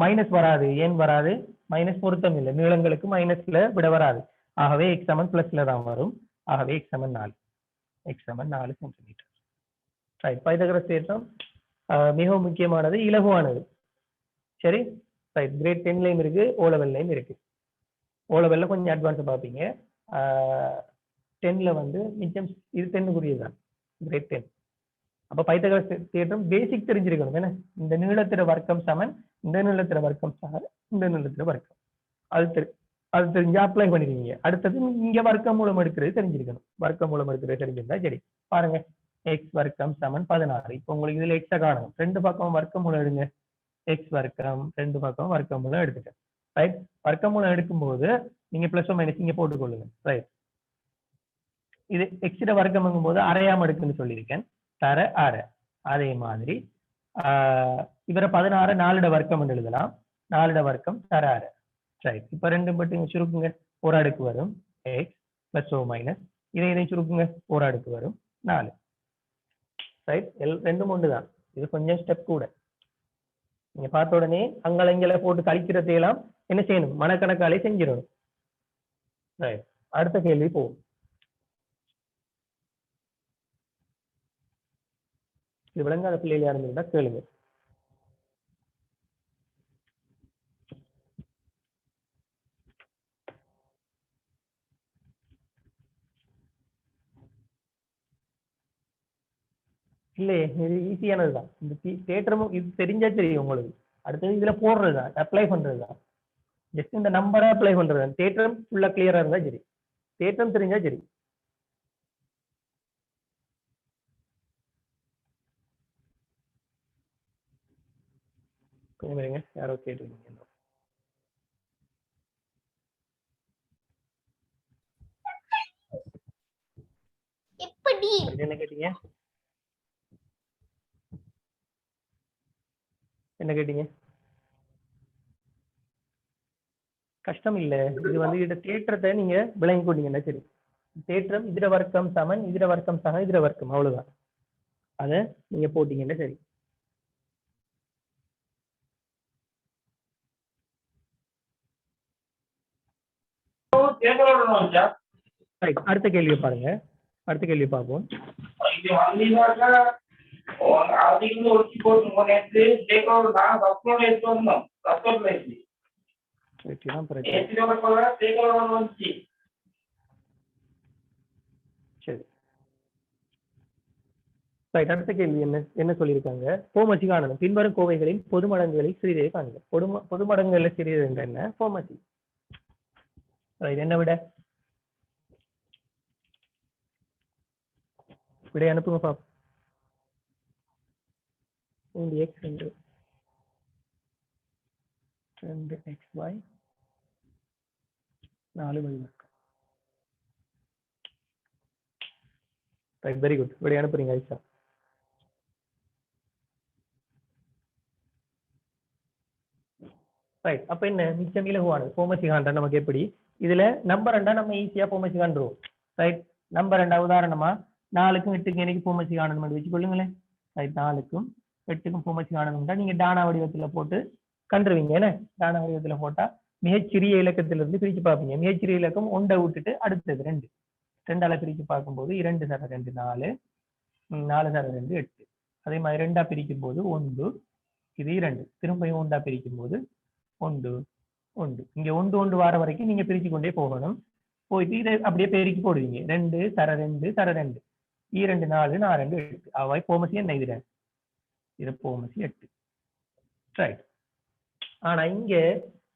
மைனஸ் வராது. ஏன் வராது? மைனஸ் பொருத்தம் இல்லை, நீளங்களுக்கு மைனஸ்ல விட வராது. ஆகவே எக்ஸ் சமன் பிளஸ்ல தான் வரும். ஆகவே எக்ஸ் சமன் 4, எக்ஸ் சமன் 4 சென்டிமீட்டர். ரைட், பைதகரஸ் தேற்றம் மிகவும் முக்கியமானது, இலகுவானது. சரி, ரைட், கிரேட் 10லையும் இருக்கு, ஓ லெவல்லையும் இருக்கு. ஓ லெவல்ல கொஞ்சம் அட்வான்ஸ் பார்ப்பீங்க, 10ல வந்து மிச்சம் இது 10க்குரியது தான், கிரேட் 10. அப்ப பைதகரஸ் தேற்றம் பேசிக் தெரிஞ்சிருக்கணும். என்ன? இந்த நீளத்திட வர்க்கம் சமன் இந்த நீளத்திட வர்க்கம் சம இந்த நீளத்திட வர்க்கம், அது தெரிஞ்சா அப்ளை பண்ணிருக்கீங்க. அடுத்தது இங்க வர்க்க மூலம் எடுக்கிறது தெரிஞ்சிருக்கணும். வர்க்க மூலம் எடுக்கிறது தெரிஞ்சிருந்தா சரி. பாருங்க, எக்ஸ் வர்க்கம் சமன் 16. இப்போ உங்களுக்கு இதுல எக்ஸ காணும், ரெண்டு பக்கம் வர்க்க மூலம் எடுங்க. எக்ஸ் வர்க்கம் ரெண்டு பக்கம் வர்க்க மூலம் எடுத்துட்டேன். ரைட், வர்க்க மூலம் எடுக்கும்போது நீங்க பிளஸ் மைனஸ் இங்க போட்டுக்கொள்ளுங்க. ரைட், இது எக்ஸிட வர்க்கம் போது அரையாம எடுக்குன்னு சொல்லியிருக்கேன், தர அரை. அதே மாதிரி இவரை 16 4 வர்க்கம் எழுதலாம், 4 வர்க்கம் தர அரை. ரைட், இப்ப ரெண்டும் பட்டு சுருக்குங்க, ஒரு அடுக்கு வரும் எக்ஸ் பிளஸ் ஓ மைனஸ், இதை சுருக்குங்க, ஒரு அடுக்கு வரும் 4. ரைட், ரெண்டும் ஒன்று தான், இது கொஞ்சம் ஸ்டெப் கூட. நீங்க பார்த்த உடனே அங்கலங்களை போட்டு கழிக்கிறதையெல்லாம் என்ன செய்யணும், மனக்கணக்காலே செஞ்சிடணும். ரைட், அடுத்த கேள்வி போகும். இது விளங்காத பிள்ளைகளா இருந்ததுன்னா கேளுங்க. இல்லையே, இது ஈஸியானதுதான். இந்த தேற்றமும் இது தெரிஞ்சா தெரியும் உங்களுக்கு. அடுத்தது இதுல போடுறதுதான், அப்ளை பண்றதுதான். ஜஸ்ட் இந்த நம்பரை அப்ளை பண்றது. தேற்றம் ஃபுல்லா கிளியரா இருந்தா சரி, தேற்றம் தெரிஞ்சா சரி. கொஞ்சம் இருங்க, யாரோ கேட்டுருக்கீங்க. என்ன கேட்டீங்க? என்ன கேட்டீங்க? கஷ்டம் இல்ல, இது வந்து இந்த தேற்றத்தை நீங்க விளங்கி கொண்டீங்கன்னா சரி. தேற்றம் இதர வர்க்கம் சமன், இதர வர்க்கம் சம இதர வர்க்கம், அவ்வளவுதான். அதை நீங்க போட்டீங்கன்னா சரி. அடுத்த கேள்வி பாருங்க, அடுத்த கேள்வி பார்ப்போம். சரி, அடுத்த கேள்வி என்ன சொல்லியிருக்காங்க? போமசி காணணும். பின்வரும் கோவைகளின் பொது மடங்குகளை சிறிதே காணுங்க. பொது மடங்குகளை சிறிது என்ன? போமசி. என்ன விட விடை அனுப்புங்க பாப்போம். x 2xy 4y வர்க்கம். வெரி குட், விடை அனுப்புறீங்க ஐஷா. ரைட், அப்ப என்ன மிச்சம் இலகுவானது போமசி காண்ற. நமக்கு எப்படி இதுல நம்பர் ரெண்டா நம்ம ஈஸியா போமசி காண்றோம். ரைட், நம்பர் ரெண்டா உதாரணமா 4க்கும் 8க்கும் எனக்கு போமசி காணணும் வச்சு கொள்ளுங்களேன். ரைட், 4க்கும் 8க்கும் போமசி காணணும்னா நீங்க டானா வடிவத்துல போட்டு கண்டுருவீங்க. என்ன டானா வடிவத்துல போட்டா மிகச்சிறிய இலக்கத்திலிருந்து பிரிச்சு பார்ப்பீங்க. மிகச்சிறிய இலக்கம் 1 விட்டுட்டு அடுத்தது 2, 2ஆல பிரிச்சு பார்க்கும்போது 2 தர 2 4, 4 தர 2 8. அதே மாதிரி 2ஆ பிரிக்கும் போது 1, இது 2, திரும்பியும் 1ஆ பிரிக்கும் போது 1 1. இங்க 1 1 வார வரைக்கும் நீங்க பிரிச்சு கொண்டே போகணும். போயிட்டு இதை அப்படியே பெருக்கி போடுவீங்க. 2 தர 2 தர 2, 2 4 4 2 8. அவை போமசி என்ன இதுல? இது போமசி 8. ரைட், ஆனா இங்க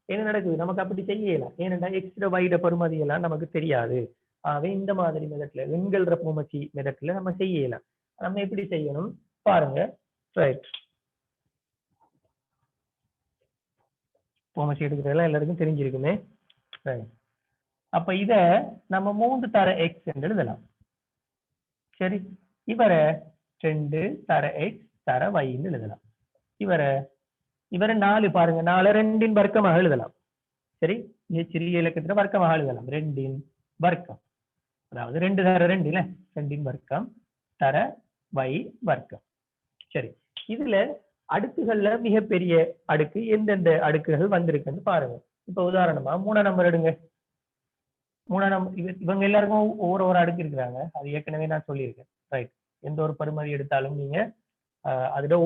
என்ன நடக்குது? நமக்கு அப்படி செய்யலாம். ஏனென்றா எக்ஸ்ட்ரா வைட பருமதி எல்லாம் நமக்கு தெரியாது. ஆகவே இந்த மாதிரி மெதட்ல எண்கள்ற போமசி மெதட்ல நம்ம செய்யலாம். நம்ம எப்படி செய்யணும் பாருங்க. ரைட், போமசி எடுக்கிறதெல்லாம் எல்லாருக்கும் தெரிஞ்சிருக்குமே. அப்ப இத நம்ம 3 தர எக்ஸ் என்று எழுதலாம். சரி, இவரை 2 தர எக்ஸ் தர வைன்னு எழுதலாம். இவரை 4 பாருங்க, 4 2 வர்க்கமாக எழுதலாம். சரி, சிறிய இலக்கத்துல வர்க்கமாக எழுதலாம். 2 வர்க்கம், அதாவது 2 தர 2 இல்ல, 2 வர்க்கம் தர வை வர்க்கம். சரி, இதுல அடுக்குகள்ல மிகப்பெரிய அடுக்கு எந்தெந்த அடுக்குகள் வந்திருக்குன்னு பாருங்க. இப்ப உதாரணமா 3 நம்பர் எடுங்க. 3 நம்பர் இவங்க எல்லாருக்கும் ஒவ்வொரு அடுக்கு இருக்கிறாங்க. அது ஏற்கனவே நான் சொல்லியிருக்கேன். ரைட், எந்த ஒரு பருமதி எடுத்தாலும் நீங்க அதுல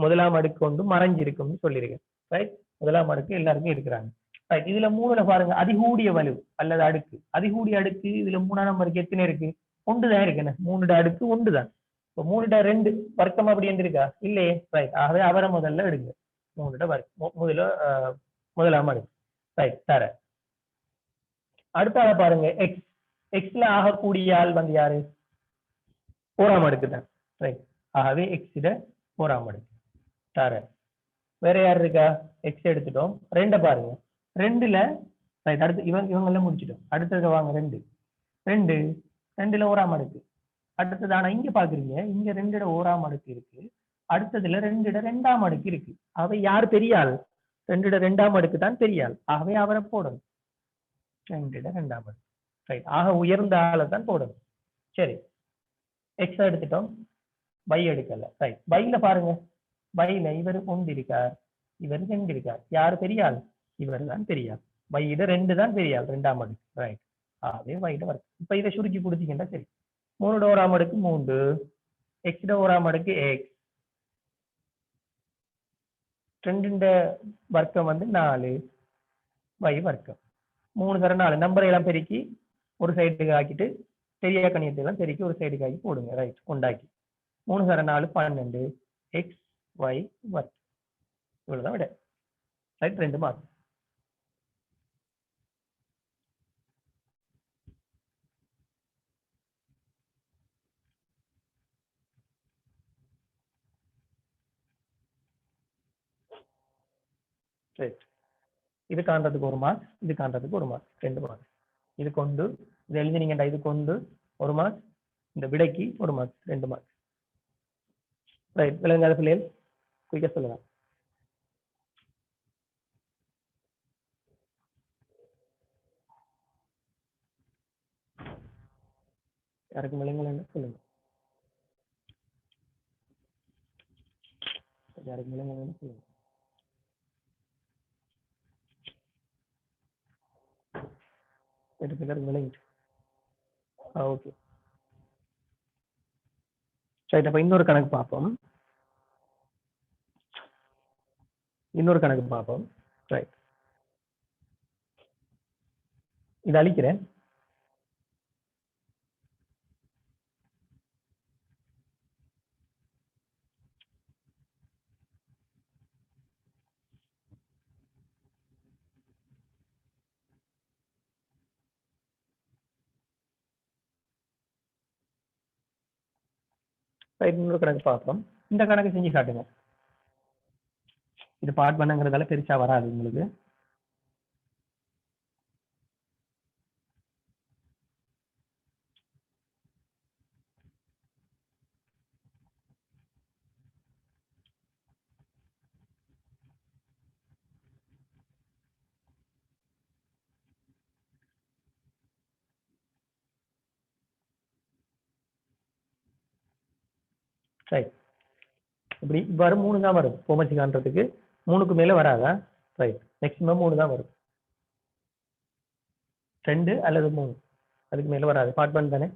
முதலாம் அடுக்கு கொண்டு மறைஞ்சிருக்கும்னு சொல்லியிருக்கேன். ரைட், முதலாம் அடுக்கு எல்லாருக்கும் இருக்கிறாங்க. ரைட், இதுல 3ல பாருங்க அதிகூடிய வலு அல்லது அடுக்கு. அதிகூடிய அடுக்கு இதுல 3ஆம் நம்பருக்கு எத்தனை இருக்கு? 1 தான் இருக்கு. என்ன 3 அடுக்கு 1 தான். இப்போ 3 2 வர்க்கம் அப்படி இருந்திருக்கா? இல்லையே. ரைட், ஆகவே அவரை முதல்ல எடுங்க. 3 வர்க்கம் முதலாம் அடுக்கு. ரைட், தர. அடுத்தால பாருங்க எக்ஸ். எக்ஸ்ல ஆகக்கூடிய ஆள் வந்து யாரு? 4ஆம் அடுக்கு தான். ரைட், ஆகவே எக்ஸ் 4ஆம் அடுக்கு தர. வேற யார் இருக்கா? எக்ஸ் எடுத்துட்டோம். 2 பாருங்க, 2ல ரைட், அடுத்து இவங்கெல்லாம் முடிச்சிட்டோம். அடுத்தது வாங்க 2 2ல 1ஆம் அடுக்கு. அடுத்தது ஆனா இங்க பாக்குறீங்க, இங்க 2ட 1ஆம் அடுக்கு இருக்கு, அடுத்ததுல 2ட 2ஆம் அடுக்கு இருக்கு. அவை யார் பெரிய ஆள்? 2ட 2ஆம் அடுக்கு தான் பெரிய ஆள். ஆகவே அவரை போடணும். 2ட 2ஆம் அடுக்கு. ரைட், ஆக உயர்ந்த ஆளை தான் போடணும். சரி, எக்ஸ் எடுத்துட்டோம், y எடுக்கல. ரைட், வைல பாருங்க, வைல இவர் 1 இருக்கார், இவர் 2 இருக்கார். யார் பெரியாள்? இவர் தான் பெரியாள். வையிட 2 தான் பெரியாள், 2ஆம் அடுக்கு. ரைட். ஆகவே வையிட வர்க்கம். இப்ப இதை சுருக்கி கொடுத்தீங்கன்னா சரி. 3 1ஆம் அடுக்கு 3, x 1ஆம் அடுக்கு x, 2 வர்க்கம் வந்து 4, y வர்க்கம். 3 தர 4 நம்பரை எல்லாம் பெருக்கி ஒரு சைடுக்கு ஆக்கிட்டு பெரிய கணியத்தை எல்லாம் பெருக்கி ஒரு சைடுக்கு ஆக்கி போடுங்க. ரைட். உண்டாக்கி 3 தர 4 12, x y வர்க்கம். இவ்வளவுதான் விட. ரைட். 2 மார்க். ரைட். இது காண்றதுக்கு 1 மார்க், இது காண்றதுக்கு 1 மார்க், 2 மார்க். இது கொண்டு இது எழுதினீங்கடா, இது கொண்டு 1 மார்க், இந்த விடைக்கு 1 மார்க், 2 மார்க். ரைட். விளங்காத பிள்ளைகள் குயிக்கா சொல்லலாம். யாருக்கு விளங்கலன்னு சொல்லுங்க. யாருக்கு விளங்கலன்னு சொல்லுங்க. விளங்கிட்டு. ஓகே. ரைட். அப்ப இன்னொரு கணக்கு பார்ப்போம். ரைட். இதை அழிக்கிறேன். ரைட். இன்னொரு கணக்கு பார்ப்போம். இந்த கணக்கு செஞ்சு காட்டுங்க. இது பார்ட் பண்ணுங்கிறதால பெருசா வராது உங்களுக்கு. ரைட். இப்படி இவ்வாறு 3 தான் வரும். போமச்சி காண்றதுக்கு 3க்கு மேல வராதா? ரைட். மேக்சிமம் 3 தான் வரும். 2 அல்லது 3, அதுக்கு மேல வராது. பார்ட் பண்ண தானே.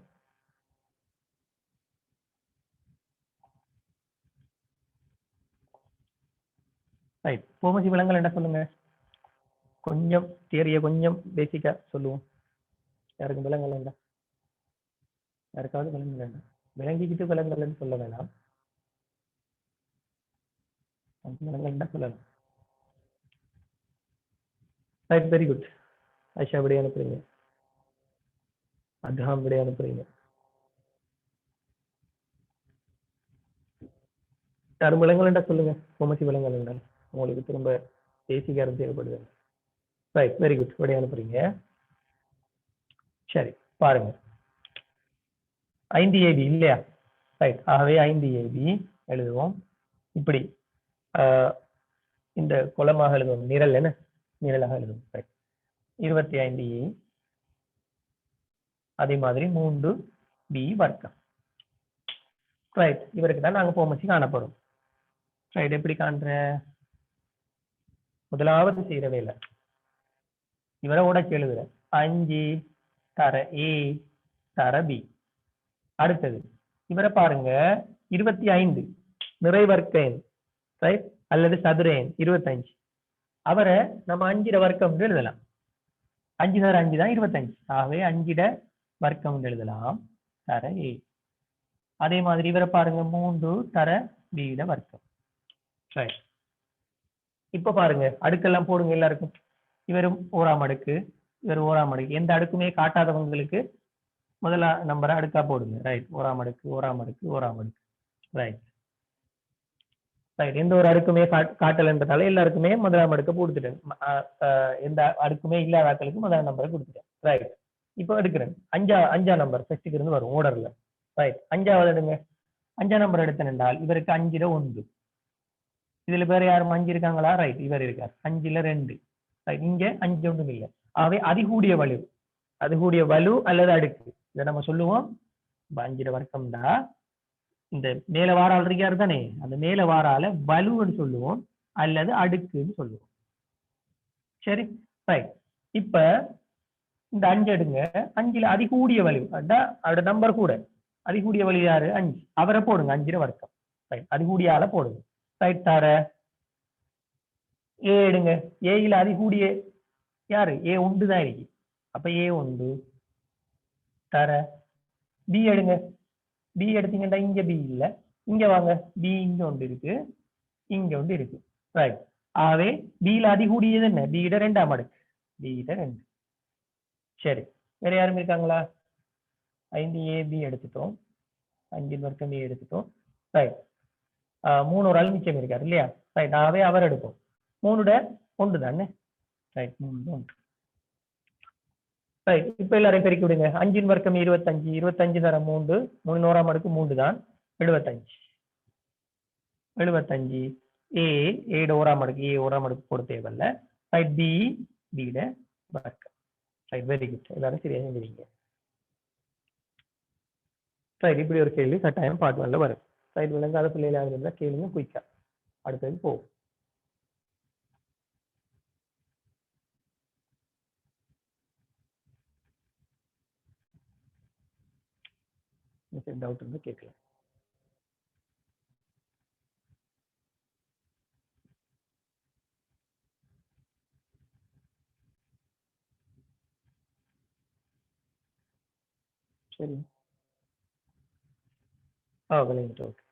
ரைட். போமச்சி விலங்கல் என்ன சொல்லுங்க. கொஞ்சம் தியரிய கொஞ்சம் பேசிக்கா சொல்லுவோம். யாருக்கும் விலங்கல் வேண்டாம். யாருக்காவது விலங்கல் வேண்டாம். விளங்கிக்கிட்டு விலங்கல்னு சொல்ல வேணாம். விலங்கல் சொல்லலாம். ரைட். Very good. ஐஷா விடைய அனுப்புறீங்க. அத்ஹாம் விடைய அனுப்புறீங்க. யாரும் விலங்கல் சொல்லுங்க. போமச்சி விலங்கல் என்றால் உங்களுக்கு திரும்ப பேசிக்காரம் தேவைப்படுது. ரைட். Very good. விடைய அனுப்புறீங்க. சரி பாருங்க. 5 AB இல்லையா? ரைட். ஆகவே 5 AB எழுதுவோம். இப்படி இந்த குளமாக எழுதுவோம். நிரல் என்ன? நிரலாக எழுதுவோம். ரைட். 25 A, அதே மாதிரி 3 B வர்க்கம். ரைட். இவருக்கு தான் நாங்க போமச்சி காண போறோம். ரைட். எப்படி காண்ற? முதலாவது செய்யற வேலை இவரை உடச்சு எழுதுற. 5 தர A தர B. அடுத்தது இவரை பாருங்க. 25 நிறைவர்க்க எண். ரைட். அல்லது சதுர எண் 25. அவரை நம்ம 5 வர்க்கம் எழுதலாம். 5 தர 5 தான் 25. ஆகவே 5 வர்க்கம் எழுதலாம். தர A. அதே மாதிரி இவரை பாருங்க. 3 தர B வர்க்கம். ரைட். இப்ப பாருங்க அடுக்கெல்லாம் போடுங்க எல்லாருக்கும். இவரும் 1ஆம் அடுக்கு, இவர் 1ஆம் அடுக்கு. எந்த அடுக்குமே காட்டாதவங்களுக்கு முதல்ல நம்பரை அடுக்கா போடுங்க. ரைட். 1ஆம் அடுக்கு 1ஆம் அடுக்கு 1ஆம் அடுக்கு. ரைட். ரைட். எந்த ஒரு அடுக்குமே காட்டலன்றதால எல்லாருக்குமே முதலாம் அடுக்க கொடுத்துட்டேன். எந்த அடுக்குமே இல்லாத ஆட்களுக்கு முதலாம் நம்பரை கொடுத்துட்டேன். ரைட். இப்போ எடுக்கிறேன். 5ஆம் நம்பர் ஃபர்ஸ்ட்டுக்கு இருந்து வரும் ஓர்டர்ல. ரைட். 5வது எடுங்க. 5ஆம் நம்பர் எடுத்தேன் என்றால் இவருக்கு 5ல 1. இதுல வேற யாரும் 5 இருக்காங்களா? ரைட். இவர் இருக்கார். 5ல 2. ரைட். இங்க 5 ஒன்றும் இல்லை. ஆகவே அதிகூடிய வலு, அதிகூடிய வலு அல்லது அடுக்கு இதை நம்ம சொல்லுவோம். 5 வர்க்கம் தான். இந்த மேல வாரால் இருக்காரு தானே, அந்த மேல வாரால வலுன்னு சொல்லுவோம். அல்லது அடுக்குன்னு சொல்லுவோம். சரி, ரைட். இப்ப இந்த 5 எடுங்க. 5ல அதிகூடிய வலிவு அதோட நம்பர் கூட அதிகூடிய வலிவு யாரு? 5. அவரை போடுங்க. 5 வர்க்கம். ரைட், அதிகூடிய ஆளை போடுங்க. ரைட், தர ஏ எடுங்க. ஏல அதிகூடிய யாரு? ஏ ஒன்று தான் இருக்கு. அப்ப ஏ ஒன்று தர பி எடுங்க. பி எடுத்தீங்கன்னா இங்க பி இல்ல, இங்க வாங்க. பி இங்க ஒன்று இருக்கு, இங்க ஒன்று இருக்கு. ரைட், ஆகவே பில அதிகூடியது என்ன? பியிட 2ஆம் அடுக்கு. பியிட 2. சரி, வேற யாரும் இருக்காங்களா? 5 ஏபி எடுத்துட்டோம், 5 வர்க்கம் ஏ எடுத்துட்டோம். ரைட், 3 ஒரு ஆள் மிச்சம் இருக்காரு இல்லையா? ரைட், ஆகவே அவர் எடுப்போம். 3ட 1 தானே? ரைட், 3 1. ரைட், இப்ப எல்லாரையும் பெருக்கி விடுங்க. 5 வர்க்கம் 25, 25 தர 3, 3 1ஆம் அடுக்கு 3 தான், 75. 75 ஏ, ஏட 1ஆம் அடுக்கு, ஏ 1ஆம் அடுக்கு போட தேவையில்ல. ரைட், பி, பிட வர்க்கம். Right, very good. எல்லாரும் சரியா செஞ்சுவீங்க. ரைட், இப்படி ஒரு கேள்வி கட்டாயம் பார்ட் 1ல வரும். ரைட், விளங்காத பிள்ளைகளாக இருந்தா கேளுங்க குயிக்கா. அடுத்தது போகும். டவுட் இருந்தா கேட்கலாம். சரி, விளையாட்டு. ஓகே,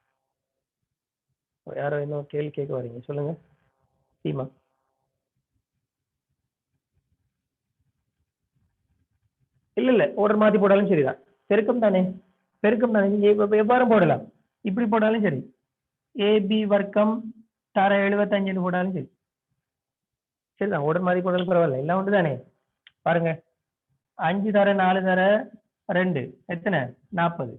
யாரோ இன்னும் கேள்வி கேட்க வரீங்க? சொல்லுங்க. சீமா. இல்ல இல்ல, ஆர்டர் மாத்தி போட்டாலும் சரிதான். பெருக்கம் தானே, பெருக்கம் தானே. நீங்க எவ்வாறு போடலாம், இப்படி போட்டாலும் சரி. ஏபி வர்க்கம் தர 75 போட்டாலும் சரி. சரிதான், ஆர்டர் மாத்தி போட்டாலும் பரவாயில்ல, எல்லாம் ஒன்று தானே. பாருங்க, 5 தர 4 தர 2 எத்தனை? 40.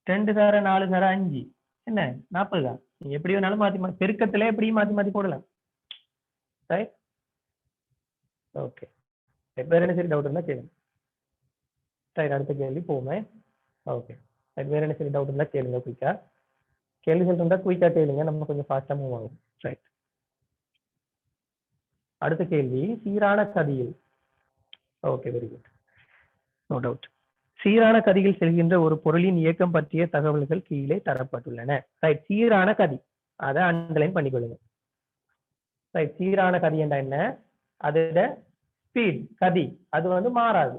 2 தர 4 தர 5 என்ன? 40 தான். நீங்க எப்படி வேணாலும் மாத்தி பெருக்கத்துல எப்படியும் மாத்தி மாத்தி போடலாம். Right, okay. வேற என்ன சரி டவுட் இருந்தா கேளுங்க. ரைட், அடுத்த கேள்வி போமே. ஓகே, வேற என்ன சரி டவுட் இருந்தா கேளுங்க குயிக்கா. கேள்விகள் இருந்தா குயிக்கா கேளுங்க, நம்ம கொஞ்சம் ஃபாஸ்டா மூவ் ஆகும். ரைட், அடுத்த கேள்வி சீரான கதியில். Okay, very good, no doubt. சீரான கதியில் செல்கின்ற ஒரு பொருளின் இயக்கம் பற்றிய தகவல்கள் கீழே தரப்பட்டுள்ளன. ரைட், சீரான கதி, அதை அண்டர்லைன் பண்ணிக்கொள்ளுங்க. ரைட், சீரான கதி என்ற என்ன? அதோட ஸ்பீட் கதி அது வந்து மாறாது.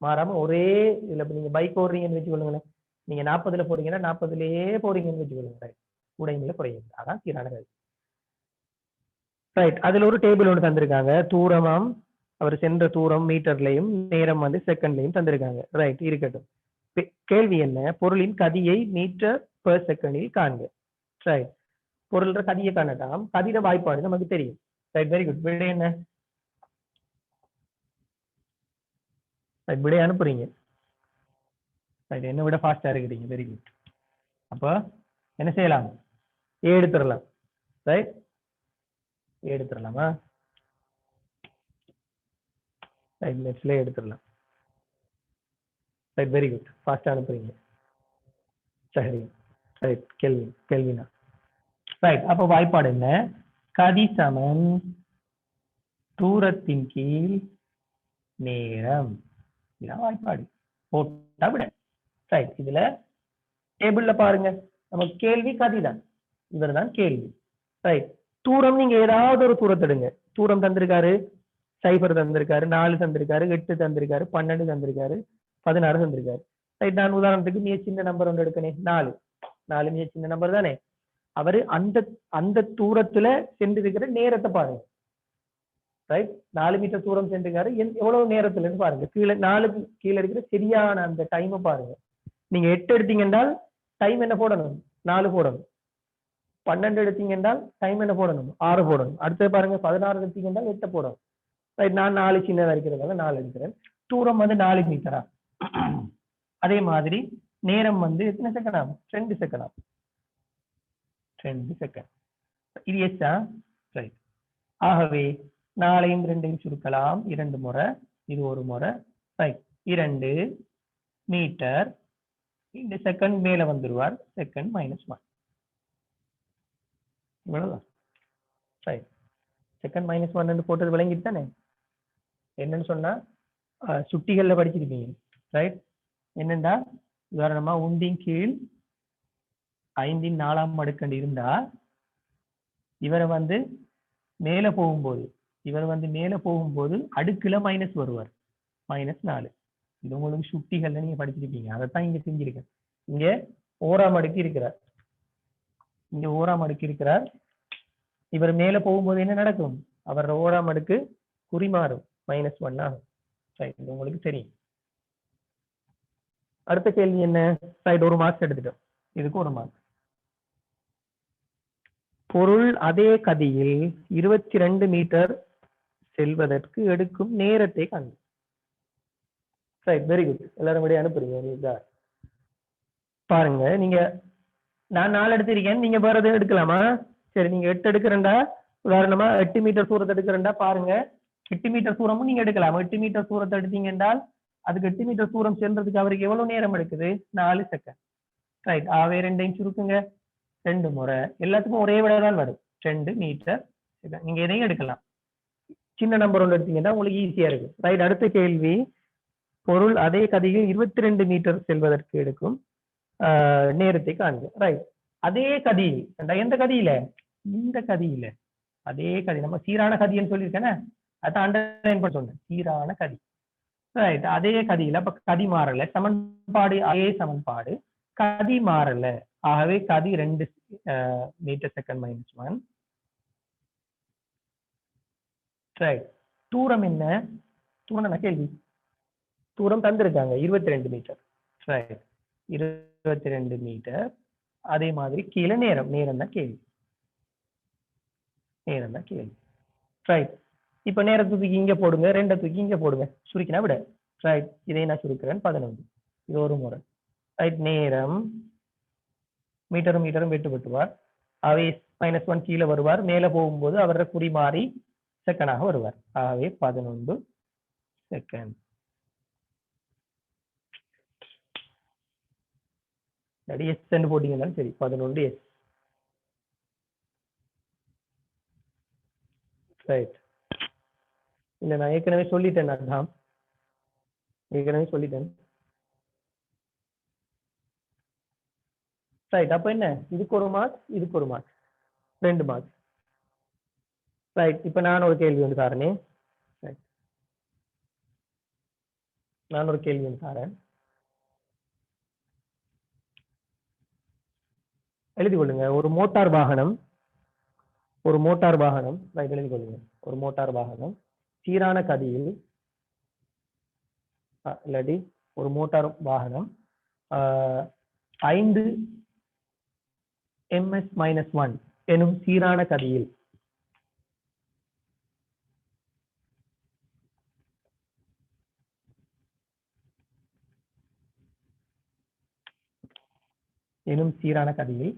மாறாம ஒரே இதுல நீங்க பைக் ஓடுறீங்கன்னு வச்சுக்கொள்ளுங்களேன். நீங்க 40ல போறீங்கன்னா 40லயே போறீங்கன்னு வச்சுக்கொள்ளுங்க. ரைட், கூடைங்கள குறையுங்க. அதான் சீரான கதி. ரைட், அதுல ஒரு டேபிள் ஒன்று தந்திருக்காங்க. தூரமாம் அவர் சென்ற தூரம் மீட்டர்லையும், நேரம் வந்து செகண்ட்லையும் தந்திருக்காங்க. ரைட், இருக்கட்டும். கேள்வி என்ன? பொருளின் கதியை மீட்டர் பெர் செகண்டில் காண்க. ரைட், பொருள்ற கதியை காணட்டாம். கதிர வாய்ப்பாடு நமக்கு தெரியும். Right, very good. விடை என்ன? ரைட், விடை அனுப்புறீங்க. ரைட், என்ன விட ஃபாஸ்டா இருக்கிறீங்க. Very good. அப்ப என்ன செய்யலாம்? ஏ எடுத்துடலாம். ரைட், ஏ எடுத்துடலாமா? ரைட், லெஃப்ட்ல எடுத்துடலாம். Right, very good. ஃபாஸ்டா அனுப்புறீங்க. சரி, ரைட், கேள்வினா. ரைட், அப்ப வாய்ப்பாடு என்ன? கதி சமன் தூரத்தின் கீழ் நேரம். இதான் வாய்ப்பாடு. போட்டா விட. ரைட், இதுல டேபிள்ல பாருங்க, நமக்கு கேள்வி கதிதான். இவர் தான் கேள்வி. ரைட், தூரம் நீங்க ஏதாவது ஒரு தூரத்தை எடுங்க. தூரம் தந்திருக்காரு, 0 தந்திருக்காரு, 4 தந்திருக்காரு, 8 தந்திருக்காரு, 12 தந்திருக்காரு, 16 தந்திருக்காரு. ரைட், நான் உதாரணத்துக்கு மிக சின்ன நம்பர் ஒன்று எடுக்கணும். 4 மிக சின்ன நம்பர் தானே. அவரு அந்த அந்த தூரத்துல சென்றிருக்கிற நேரத்தை பாருங்க. ரைட், 4 மீட்டர் தூரம் சென்றிருக்காரு, எவ்வளவு நேரத்துல பாருங்க. கீழே 4க்கு கீழே இருக்கிற சரியான அந்த டைமை பாருங்க. நீங்க 8 எடுத்தீங்க என்றால் டைம் என்ன போடணும்? 4 போடணும். 12 எடுத்தீங்க என்றால் டைம் என்ன போடணும்? 6 போடணும். அடுத்தது பாருங்க, 16 எடுத்தீங்க என்றால் 8 போடணும். ரைட், நான் 4 சின்னதா இருக்கிறதால 4 எடுக்கிறேன். தூரம் வந்து 4 மீட்டரா. அதே மாதிரி நேரம் வந்து எத்தனை செகண்ட் ஆகும்? 2 செகண்ட் ஆகும். 2 செகண்ட். இது எஸ்ஸா? ரைட், ஆகவே 4ஐயும் 2ஐயும் சுருக்கலாம். 2 முறை, இது ஒரு முறை. Right, 2 metre. இந்த செகண்ட் மேல வந்துருவார். செகண்ட் -1. இவ்வளவுதான். ரைட். செகண்ட் மைனஸ் ஒன் போட்டது விளங்கிட்டு தானே? என்னன்னு சொன்னா சுட்டிகள்ல படிச்சிருப்பீங்க. ரைட். என்னண்டா உதாரணமா உந்தின் கீழ் 5/4 அடுக்கண்டு இருந்தா இவரை வந்து மேல போகும்போது அடுக்குல மைனஸ் வருவார், -4. இது உங்களுக்கு சுட்டிகள்ல நீங்க படிச்சிருப்பீங்க. அதைத்தான் இங்க செஞ்சிருக்கேன். இங்க ஓராம் அடுக்கு இருக்கிறார். இவர் மேல போகும்போது என்ன நடக்கும்? அவர் ஓராம் அடுக்கு குறிமாறும், -1 ஆகும். இது உங்களுக்கு தெரியும். அடுத்த கேள்வி என்ன? ரைட், ஒரு மார்க்ஸ் எடுத்துட்டோம். இதுக்கு ஒரு மார்க். பொருள் அதே கதியில் 22 மீட்டர் செல்வதற்கு எடுக்கும் நேரத்தை காண்க. Right, very good. எல்லாரும் கூட அனுப்புறீங்க. பாருங்க, நீங்க நான் 4 எடுத்திருக்கேன், நீங்க வேற எதுவும் எடுக்கலாமா? சரி, நீங்க 8 எடுக்கிறண்டா, உதாரணமா 8 மீட்டர் தூரத்தை எடுக்கிறண்டா பாருங்க, 8 மீட்டர் தூரமும் நீங்க எடுக்கலாம். 8 மீட்டர் தூரத்தை எடுத்தீங்க என்றால் அதுக்கு 8 மீட்டர் தூரம் செல்றதுக்கு அவருக்கு எவ்வளவு நேரம் எடுக்குது? 4 செகண்ட். ரைட். ஆவே 2 சுருக்குங்க, 2 முறை. எல்லாத்துக்கும் ஒரே விட தான் வரும், 2 மீட்டர். நீங்க எதையும் எடுக்கலாம். சின்ன நம்பர் ஒன்று எடுத்தீங்கன்னா உங்களுக்கு ஈஸியா இருக்கு. ரைட். அடுத்த கேள்வி, பொருள் அதே கதியில் 22 மீட்டர் செல்வதற்கு எடுக்கும் நேரத்தை காண்க. ரைட். அதே கதியில், எந்த கதியில? இந்த கதியில. அதே கதி, நம்ம சீரான கதின்னு சொல்லியிருக்கேன், அதான் அண்டர்லைன் பண்ண சொன்னேன், சீரான கதி. ரைட். அதே கதியில அப்ப கதி மாறல, சமன்பாடு அதே சமன்பாடு, கதி மாறல. ஆகவே கதி 2 மீட்டர் செகண்ட் -1. ரைட். தூரம் என்ன? தூரம் கேள்வி, தூரம் தந்திருக்காங்க 22 மீட்டர். Right, 22 metre. அதே மாதிரி கீழே நேரம் தான் கேள்வி. ரைட். இப்ப நேரம் தூக்கி இங்க போடுங்க, 2 தூக்கி இங்க போடுங்க, சுருக்கினா விட. ரைட். இதை நான் சுருக்கிறேன் 11. இது ஒரு முறை. ரைட். நேரம், மீட்டரும் வெட்டுவார். அவை -1 கீழே வருவார், மேல போகும்போது அவர குறி மாறி செகண்டாக வருவார். ஆகவே 11 செகண்ட். எஸ் போட்டீங்கன்னாலும் சரி, 11 எஸ். ரைட். இல்ல, நான் ஏற்கனவே சொல்லிட்டேன். ரைட். அப்ப என்ன, இதுக்கு ஒரு மார்க், இதுக்கு ஒரு மார்க், 2 மார்க். ரைட். இப்ப நான் ஒரு கேள்வி வந்து தாரனே. நான் ஒரு கேள்வி வந்து தாரேன், எழுதி கொள்ளுங்க. ஒரு மோட்டார் வாகனம், ரைட், எழுதி கொள்ளுங்க. ஒரு மோட்டார் வாகனம் சீரான கதியில், இல்லாட்டி ஒரு மோட்டார் வாகனம் 5 ms-1 எனும் சீரான கதியில் சீரான கதியில்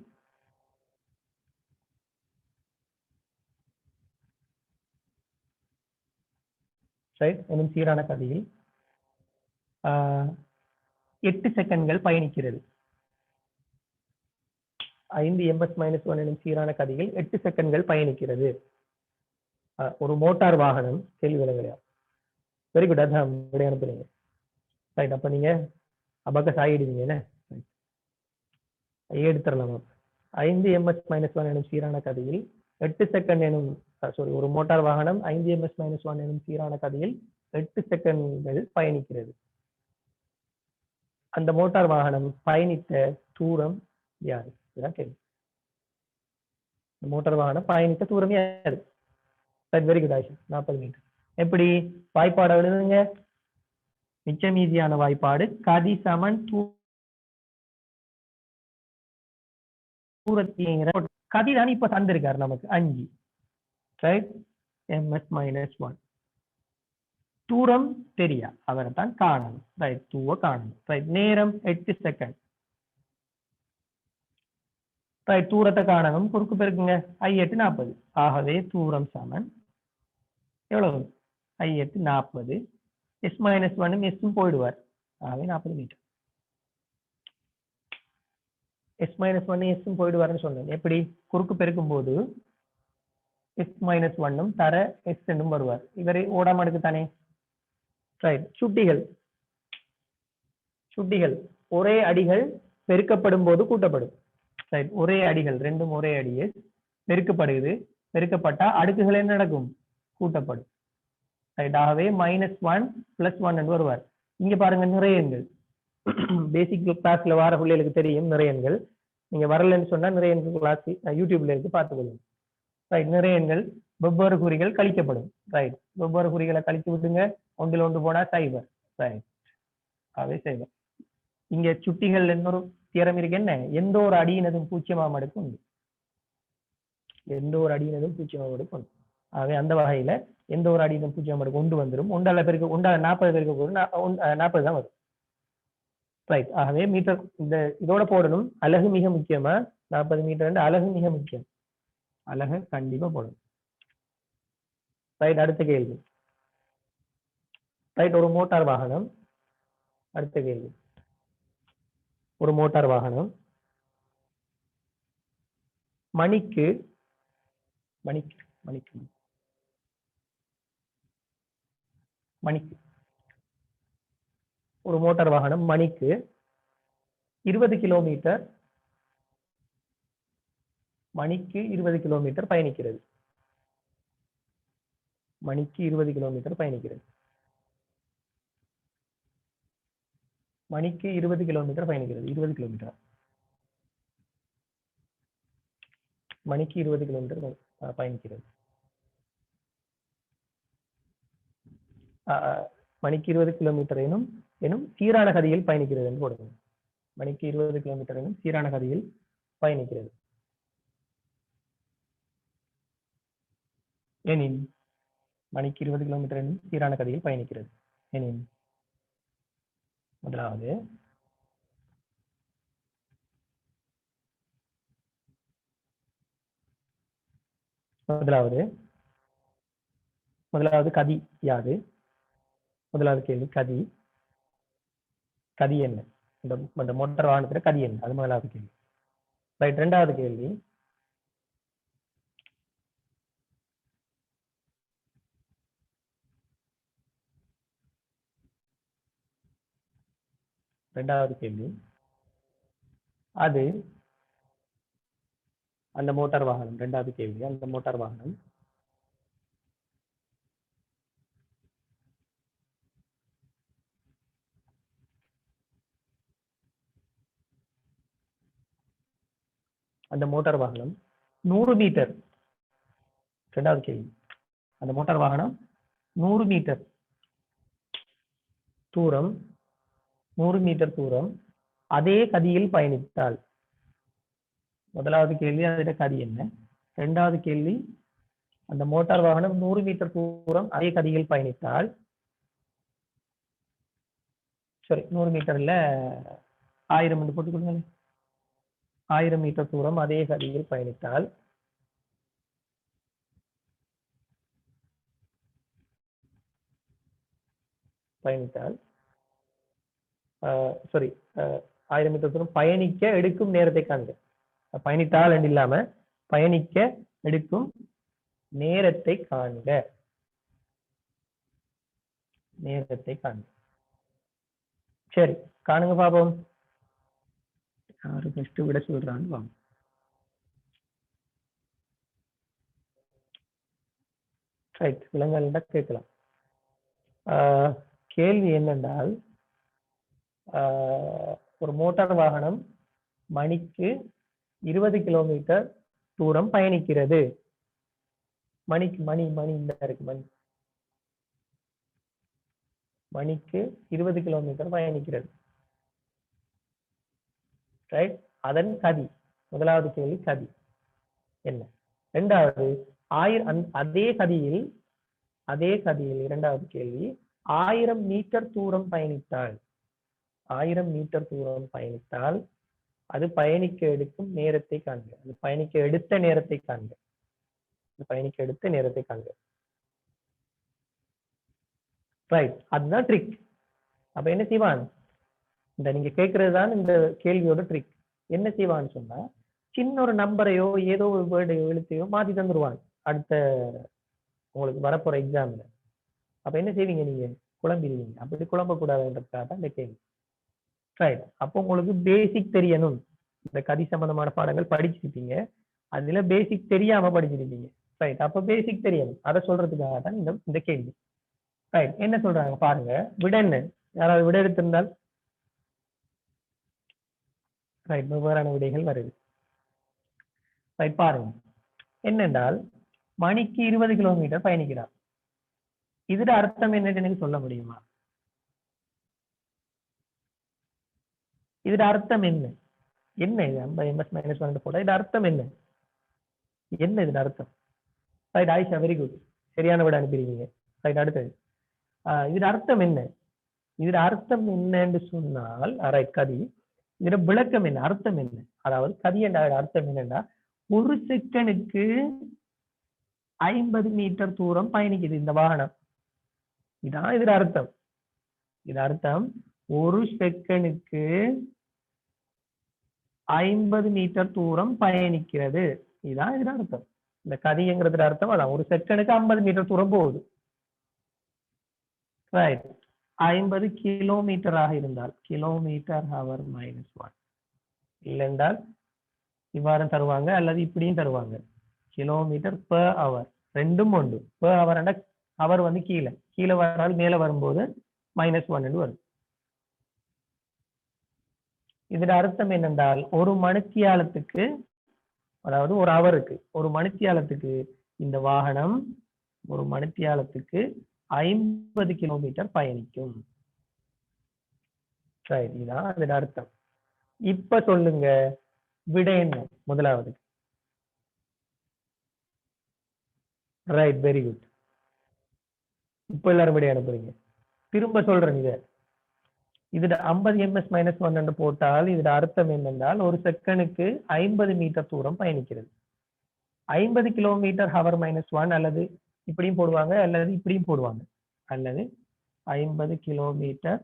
8 செகண்ட்கள் பயணிக்கிறது. 5 ms-1 எனும் சீரான கதியில் 8 செகண்ட்கள் பயணிக்கிறது. ஒரு மோட்டார் வாகனம், கேள்வி விளங்கலையா? Very good. அதான் விடை அனுப்புறீங்க. ரைட். அப்ப நீங்க அபக்கஸ் ஆகிடுவீங்க. எடுத்துடலாம். 5 ms-1 எனும் சீரான கதியில் 8 செகண்ட் எனும் ஒரு மோட்டார் வாகனம் 5 ms-1 எனும் சீரான கதியில் 8 செகண்ட்கள் பயணிக்கிறது. அந்த மோட்டார் வாகனம் பயணித்த தூரம் யாரு? இதுதான் கேள்வி. மோட்டார் வாகனம் பயணித்த தூரம் யாரு? Very good Ayesha, 40 metre. எப்படி வாய்ப்பாடு எழுதுங்க? மிச்சம் ஈஸியான வாய்ப்பாடு, கதி சமன் கதி தான் இப்ப தந்திருக்காரு நமக்கு 5. ரைட். ms-1 தூரம் தெரியா, அவரை தான் காணணும். ரைட். தூவ காணணும். ரைட். நேரம் 8 செகண்ட். ரைட். தூரத்தை காணணும், குறுக்கு பெருக்குங்க, I8 40. ஆகவே தூரம் சமன் எவ்வளவு? I8 40. s-1 எஸ்ஸும் போயிடுவார். ஆகவே 40 மீட்டர். s-1 எஸ்ஸும் போயிடுவார்னு சொன்னேன். எப்படி? குறுக்கு பெருக்கும் போது எக்ஸ் மைனஸ் ஒன்னும் தர எக்ஸ் என்றும் வருவார். இவரை ஓடாம எடுக்குத்தானே. ரைட். சுட்டிகள் ஒரே அடிகள் பெருக்கப்படும் போது கூட்டப்படும். ரைட். ஒரே அடிகள் ரெண்டும் ஒரே அடியில் பெருக்கப்படுகிறது. பெருக்கப்பட்டா அடுக்குகள் என்ன நடக்கும்? கூட்டப்படும். ரைட். ஆகவே -1 + 1 என்று வருவார். இங்க பாருங்க நிறையன்கள். பேசிக் கிளாஸ்ல வார பிள்ளைகளுக்கு தெரியும் நிறையன்கள். நீங்க வரலன்னு சொன்னா நிறையன்கள் கிளாஸ் யூடியூப்ல இருக்கு பார்த்துக்கொள்ளுங்க. ரைட். நிறையன்கள் வெவ்வேறு குறிகள் கழிக்கப்படும். ரைட். வெவ்வேறு குறிகளை கழித்து விட்டுங்க. ஒன்றில் ஒன்று போனா சைபர். ரைட். ஆகவே சைபர். இங்க சுட்டிகள் இன்னொரு தியரம் இருக்கு. என்ன? எந்த ஒரு அடியினதும் பூஜ்ஜியமாம் அடுக்கு உண்டு. எந்த ஒரு அடியினதும் பூஜ்ஜியமாம் அடுக்கு உண்டு. ஆகவே அந்த வகையில எந்த ஒரு அடியினும் பூஜ்ஜியம் அடுக்கு ஒன்று வந்துடும். ஒன்றால பெருக்க 40 பெருக்க போது 40 தான் வரும். ரைட். ஆகவே மீட்டர் இந்த இதோட போடணும். அலகு மிக முக்கியமா. 40 மீட்டர் அலகு மிக முக்கியம். அலகு கண்டிப்பா போடணும். ரைட். அடுத்த கேள்வி. ரைட். ஒரு மோட்டார் வாகனம். அடுத்த கேள்வி. ஒரு மோட்டார் வாகனம் மணிக்கு ஒரு மோட்டார் வாகனம் மணிக்கு 20 கிலோமீட்டர் பயணிக்கிறது. மணிக்கு 20 கிலோமீட்டர் பயணிக்கிறது. மணிக்கு 20 கிலோமீட்டர் பயணிக்கிறது. 20 கிலோமீட்டர். மணிக்கு 20 கிலோமீட்டர் பயணிக்கிறது. மணிக்கு 20 கிலோமீட்டர் எனும் சீரான கதியில் பயணிக்கிறது என்று போடுங்க. மணிக்கு 20 கிலோமீட்டர் எனும் சீரான கதியில் பயணிக்கிறது. எனின் மணிக்கு 20 கிலோமீட்டர் எனும் சீரான கதியில் பயணிக்கிறது. எனின் முதலாவது கதி யாது? முதலாவது கேள்வி கதி என்ன? இந்த மோட்டார் வாகனத்துல கதி என்ன? அது முதலாவது கேள்வி. ரைட். இரண்டாவது கேள்வி அது அந்த மோட்டார் வாகனம். இரண்டாவது கேள்வி அந்த மோட்டார் வாகனம் அந்த மோட்டார் வாகனம் 100 மீட்டர். இரண்டாவது கேள்வி அந்த மோட்டார் வாகனம் 100 மீட்டர் தூரம் அதே கதியில் பயணித்தால். முதலாவது கேள்வி அதோட கதி என்ன? இரண்டாவது கேள்வி அந்த மோட்டார் வாகனம் 100 மீட்டர் தூரம் அதே கதியில் பயணித்தால், சரி 100 மீட்டர்ல 1000 என்று போட்டுக் கொடுங்க. 1000 மீட்டர் தூரம் அதே கதியில் பயணித்தால் சாரி 1000 மீட்டர் தூரம் பயணிக்க எடுக்கும் நேரத்தை காண்க. பயணித்தால் என்று இல்லாம பயணிக்க எடுக்கும் நேரத்தை காண்க. சரி காணுங்க பாப்போம். யாரு ஃபர்ஸ்ட் விட சொல்றான்னு வாங்க. ரைட். விலங்குகள்கிட்ட கேட்கலாம். கேள்வி என்னென்றால் ஒரு மோட்டார் வாகனம் மணிக்கு 20 கிலோமீட்டர் தூரம் பயணிக்கிறது. மணிக்கு மணிக்கு 20 கிலோமீட்டர் பயணிக்கிறது. ரைட். அதன் கதி. முதலாவது கேள்வி கதி என்ன? இரண்டாவது அதே கதியில் இரண்டாவது கேள்வி 1000 மீட்டர் தூரம் பயணித்தால் அது பயணிக்க எடுக்கும் நேரத்தை காண்க. அது பயணிக்க எடுத்த நேரத்தை காண்க. ரைட். அதுதான் ட்ரிக். அப்ப என்ன செய்வான்? இந்த நீங்க கேட்கறது தான் இந்த கேள்வியோட ட்ரிக். என்ன செய்வான்னு சொன்னா சின்ன ஒரு நம்பரையோ ஏதோ ஒரு வேர்டையோ எழுத்தையோ மாத்தி தந்துருவான். அடுத்த உங்களுக்கு வரப்போற எக்ஸாம்ல. அப்ப என்ன செய்வீங்க நீங்க? குழம்பிடுவீங்க. அப்படி குழம்பக்கூடாதுன்றதுக்காக தான் இந்த கேள்வி. ரைட். அப்போ உங்களுக்கு பேசிக் தெரியணும். இந்த கதி சம்பந்தமான பாடங்கள் படிச்சிருப்பீங்க. அதுல பேசிக் தெரியாம படிச்சிருப்பீங்க. ரைட். அப்ப பேசிக் தெரியணும். அதை சொல்றதுக்காக தான் இந்த கேள்வி. ரைட். என்ன சொல்றாங்க பாருங்க. விட என்ன? யாராவது விட எடுத்திருந்தால்? ரைட். வெவ்வேறான விடைகள் வருது. ரைட். பாருங்க. என்னென்றால் மணிக்கு 20 கிலோமீட்டர் பயணிக்கிறார். இதோட அர்த்தம் என்னன்னு எனக்கு சொல்ல முடியுமா? இதோட அர்த்தம் என்ன? என்ன இது 50 ms - 1 போட்டா இது அர்த்தம் என்ன? என்ன இதோட அர்த்தம்? Right Ayesha, very good. சரியான விட அனுப்பிடுவீங்க. ரைட். அடுத்தது இதோட அர்த்தம் என்ன? இதோட அர்த்தம் என்னன்னு சொன்னால் ரைட் கதி. இதோட விளக்கம் என்ன? அர்த்தம் என்ன? அதாவது கதி என்ற அர்த்தம் என்னன்னா, ஒரு செகண்டுக்கு 50 மீட்டர் தூரம் பயணிக்குது இந்த வாகனம். இதான் இதோட அர்த்தம். இது அர்த்தம் ஒரு செகண்டுக்கு 50 மீட்டர் தூரம் பயணிக்கிறது. இதுதான் இதோட அர்த்தம். இந்த கதிங்கிறது அர்த்தம் அதான். ஒரு செகண்டுக்கு 50 மீட்டர் தூரம் போகுது. ரைட். 50 கிலோமீட்டராக இருந்தால் கிலோமீட்டர் ஹவர் -1 இல்லைன்றால் இவ்வாறு தருவாங்க அல்லது இப்படியும் தருவாங்க. கிலோமீட்டர் per hour ரெண்டும் உண்டு. per hour அவர் வந்து கீழே வரால் மேல வரும்போது -1 வரும். இதோட அர்த்தம் என்னென்றால் ஒரு மணித்தியாலத்துக்கு, அதாவது ஒரு அவருக்கு, ஒரு மணித்தியாலத்துக்கு இந்த வாகனம் ஒரு மணித்தியாலத்துக்கு 50 கிலோமீட்டர் பயணிக்கும். சரி, இதுதான் அதோட அர்த்தம். இப்ப சொல்லுங்க விட என்ன முதலாவது? Right, very good. இப்ப எல்லாரும் விட அனுப்புறீங்க. திரும்ப சொல்றேன் இதுல 50 ms - 1 என்று போட்டால் இதோட அர்த்தம் என்னென்றால் ஒரு செகண்டுக்கு 50 மீட்டர் தூரம் பயணிக்கிறது. 50 கிலோமீட்டர் ஹவர் -1 அல்லது இப்படியும் போடுவாங்க அல்லது இப்படியும் போடுவாங்க, அல்லது 50 கிலோமீட்டர்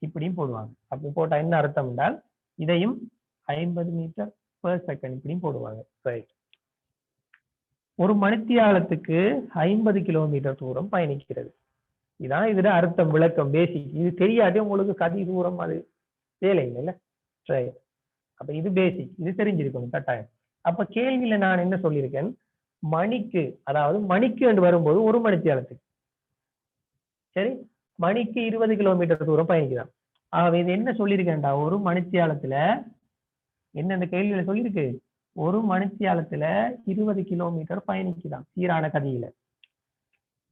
இப்படியும் போடுவாங்க. அப்படி போட்டா என்ன அர்த்தம் என்றால் இதையும் 50 மீட்டர் per செகண்ட் இப்படியும் போடுவாங்க. ரைட். ஒரு மணித்தியாலத்துக்கு 50 கிலோமீட்டர் தூரம் பயணிக்கிறது. இதான் இதுல அர்த்தம், விளக்கம், பேசிக். இது தெரியாட்டி உங்களுக்கு கதி தூரம் அது வேலை இல்லைல்ல. ரைட். அப்ப இது பேசிக், இது தெரிஞ்சிருக்கணும் கட்டாயம். அப்ப கேள்வியில நான் என்ன சொல்லியிருக்கேன், மணிக்கு, அதாவது மணிக்கு என்று வரும்போது ஒரு மணித்தியாலத்துக்கு, சரி, மணிக்கு 20 கிலோமீட்டர் தூரம் பயணிக்கிறான். ஆகவே இது என்ன சொல்லியிருக்கேன்டா, ஒரு மணித்தியாலத்துல என்ன இந்த கேள்வியில சொல்லியிருக்கு, ஒரு மணித்தியாலத்துல 20 கிலோமீட்டர் பயணிக்கிறான் சீரான கதியில.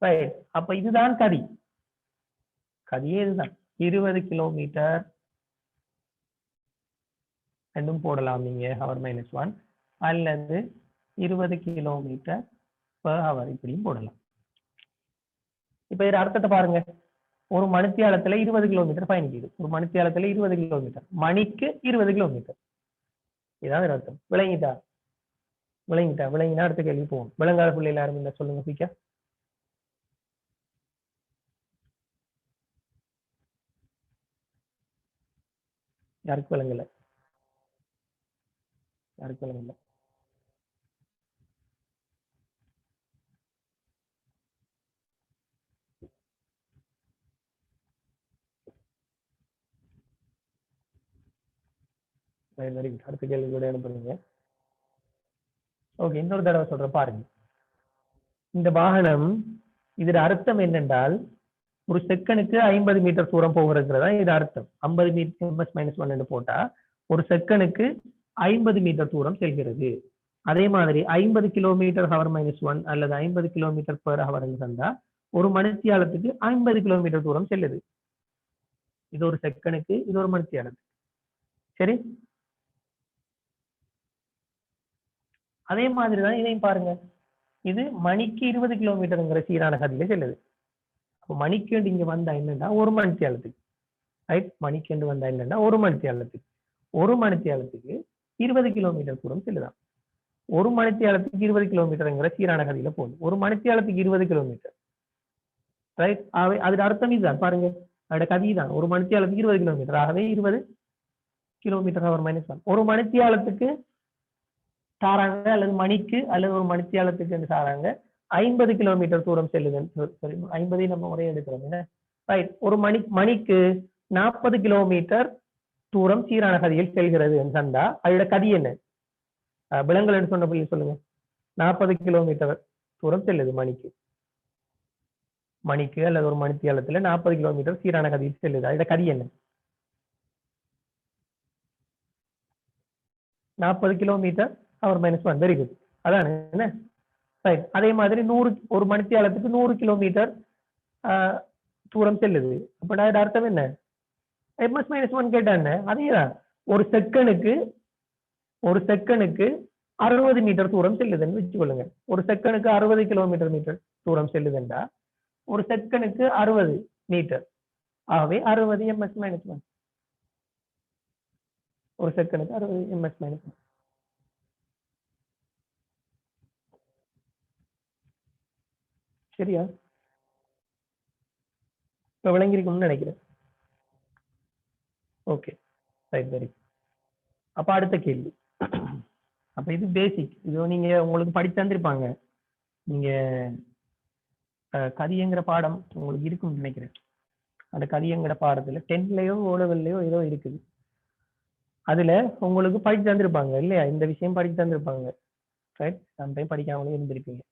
ரைட். அப்ப இதுதான் கதி. கதியே இதுதான். 20 கிலோமீட்டர் ரெண்டும் போடலாம் நீங்க ஹவர் -1 அல்லது 20 கிலோமீட்டர் per hour இப்படியும் போடலாம். இப்ப இது அர்த்தத்தை பாருங்க. ஒரு மணித்தியாலத்துல 20 கிலோமீட்டர் பயணிக்குது. ஒரு மணித்தியாலத்துல 20 கிலோமீட்டர், மணிக்கு 20 கிலோமீட்டர். இதான் அர்த்தம். விளங்கிட்டா? விளங்கினா அடுத்த கேள்வி போவோம். விளங்காத பிள்ளை எல்லாரும் இந்த சொல்லுங்க சீக்கா. யாருக்கு விளங்கல? யாருக்கு விளங்கல? Very good. அடுத்த கேள்வி கூட அனுப்புறீங்க. ஓகே, இன்னொரு தடவை சொல்றேன் பாருங்க. இந்த வாகனம், இதோட அர்த்தம் என்னென்றால் ஒரு செகண்டுக்கு 50 மீட்டர் தூரம் போகிறதுங்கிறதா இது அர்த்தம். 50 ms - 1 போட்டா ஒரு செகண்டுக்கு 50 மீட்டர் தூரம் செல்கிறது. அதே மாதிரி 50 கிலோமீட்டர் ஹவர் -1 அல்லது 50 கிலோமீட்டர் per hour தந்தா ஒரு மணித்தியாலத்துக்கு 50 கிலோமீட்டர் தூரம் செல்லுது. இது ஒரு செகண்டுக்கு, இது ஒரு மணித்தியாலத்துக்கு. சரி, அதே மாதிரிதான் இதையும் பாருங்க. இது மணிக்கு 20 கிலோமீட்டருங்கிற சீரான கதியில செல்லுது. அப்போ மணிக்கு இங்க வந்தா என்னன்னா ஒரு மணித்தியாலத்துக்கு. ரைட். மணிக்கு வந்தா என்னன்னா ஒரு மணித்தியாலத்துக்கு. ஒரு மணித்தியாலத்துக்கு 20 கிலோமீட்டர் தூரம் செல்லுதான். ஒரு மணித்தியாலத்துக்கு 20 கிலோமீட்டருங்கிற சீரான கதியில போகுது. ஒரு மணித்தியாலத்துக்கு 20 கிலோமீட்டர். ரைட். அதோட அர்த்தம் இதுதான் பாருங்க. அதோட கதி தான். ஒரு மணித்தியாலத்துக்கு 20 கிலோமீட்டர். ஆகவே 20 கிலோமீட்டர் ஹவர் -1. ஒரு மணித்தியாலத்துக்கு சாராங்க அல்லது மணிக்கு அல்லது ஒரு மணித்தியாலத்துக்கு என்று சாராங்க 50 கிலோமீட்டர் தூரம் செல்லுதுன்னு சரி 50 நம்ம ஒரே எடுக்கிறோம் என்ன ரைட் ஒரு மணிக்கு 40 கிலோமீட்டர் தூரம் சீரான கதியில் செல்கிறது சந்தா அதோட கதி என்ன விலங்குகள் சொன்ன பள்ளி சொல்லுங்க 40 கிலோமீட்டர் தூரம் செல்லுது மணிக்கு அல்லது ஒரு மணித்தியாலத்துல 40 கிலோமீட்டர் சீரான கதியில் செல்லுது அதோட கதி என்ன 40 கிலோமீட்டர் அவர் -1 வெரி குட் அதானே என்ன ரைட் அதே மாதிரி 100 ஒரு மணித்தியாலத்துக்கு 100 கிலோமீட்டர் தூரம் செல்லுது அப்ப அதோட அர்த்தம் என்ன ms-1 கேட்டானே அதேதான் ஒரு செகண்டுக்கு 60 மீட்டர் தூரம் செல்லுதுன்னு வச்சுக்கொள்ளுங்க ஒரு செகண்டுக்கு 60 கிலோமீட்டர் தூரம் செல்லுதுண்டா ஒரு செகண்டுக்கு 60 மீட்டர் ஆகவே 60 ms-1 ஒரு செகண்டுக்கு 60 ms-1 சரியா இப்ப விளங்கிருக்கும்னு நினைக்கிறேன் ஓகே ரைட் வெரி அப்ப அடுத்த கேள்வி அப்ப இது பேசிக் இது நீங்க உங்களுக்கு படிச்சு தந்திருப்பாங்க நீங்க கதியங்கிற பாடம் உங்களுக்கு இருக்கும்னு நினைக்கிறேன் அந்த கதியங்கிற பாடத்துல 10லயோ ஓலவெல்லையோ ஏதோ இருக்குது அதுல உங்களுக்கு படிச்சு தந்திருப்பாங்க இல்லையா இந்த விஷயம் படிச்சு தந்திருப்பாங்க ரைட் சம்டைம் படிக்காமலே இருந்திருப்பீங்க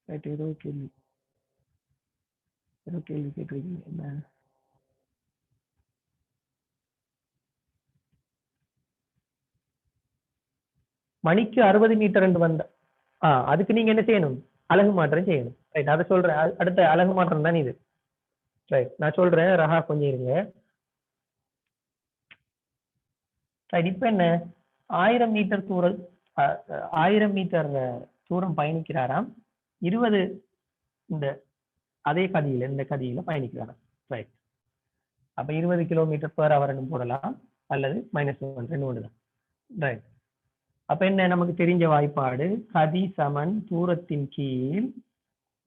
ரைட் ஏதோ கேள்வி கேட்டிருக்கீங்க என்ன மணிக்கு 60 மீட்டர் என்று வந்த அதுக்கு நீங்க என்ன செய்யணும் அலகு மாற்றம் செய்யணும் ரைட் அதை சொல்றேன் அடுத்த அலகு மாற்றம் தான் இது ரைட் நான் சொல்றேன் ரஹா கொஞ்சம் இருங்க ரைட் இப்ப என்ன 1000 மீட்டர் தூரம் 1000 மீட்டர் தூரம் பயணிக்கிறாராம் 20 இந்த அதே கதியில இந்த கதியில பயணிக்கிறாராம் ரைட் அப்ப 20 கிலோமீட்டர் பெர் ஹவர் போடலாம் அல்லது -1 ரெண்டு ஒன்று தான் ரைட் அப்ப என்ன நமக்கு தெரிஞ்ச வாய்ப்பாடு கதி சமன் தூரத்தின் கீழ்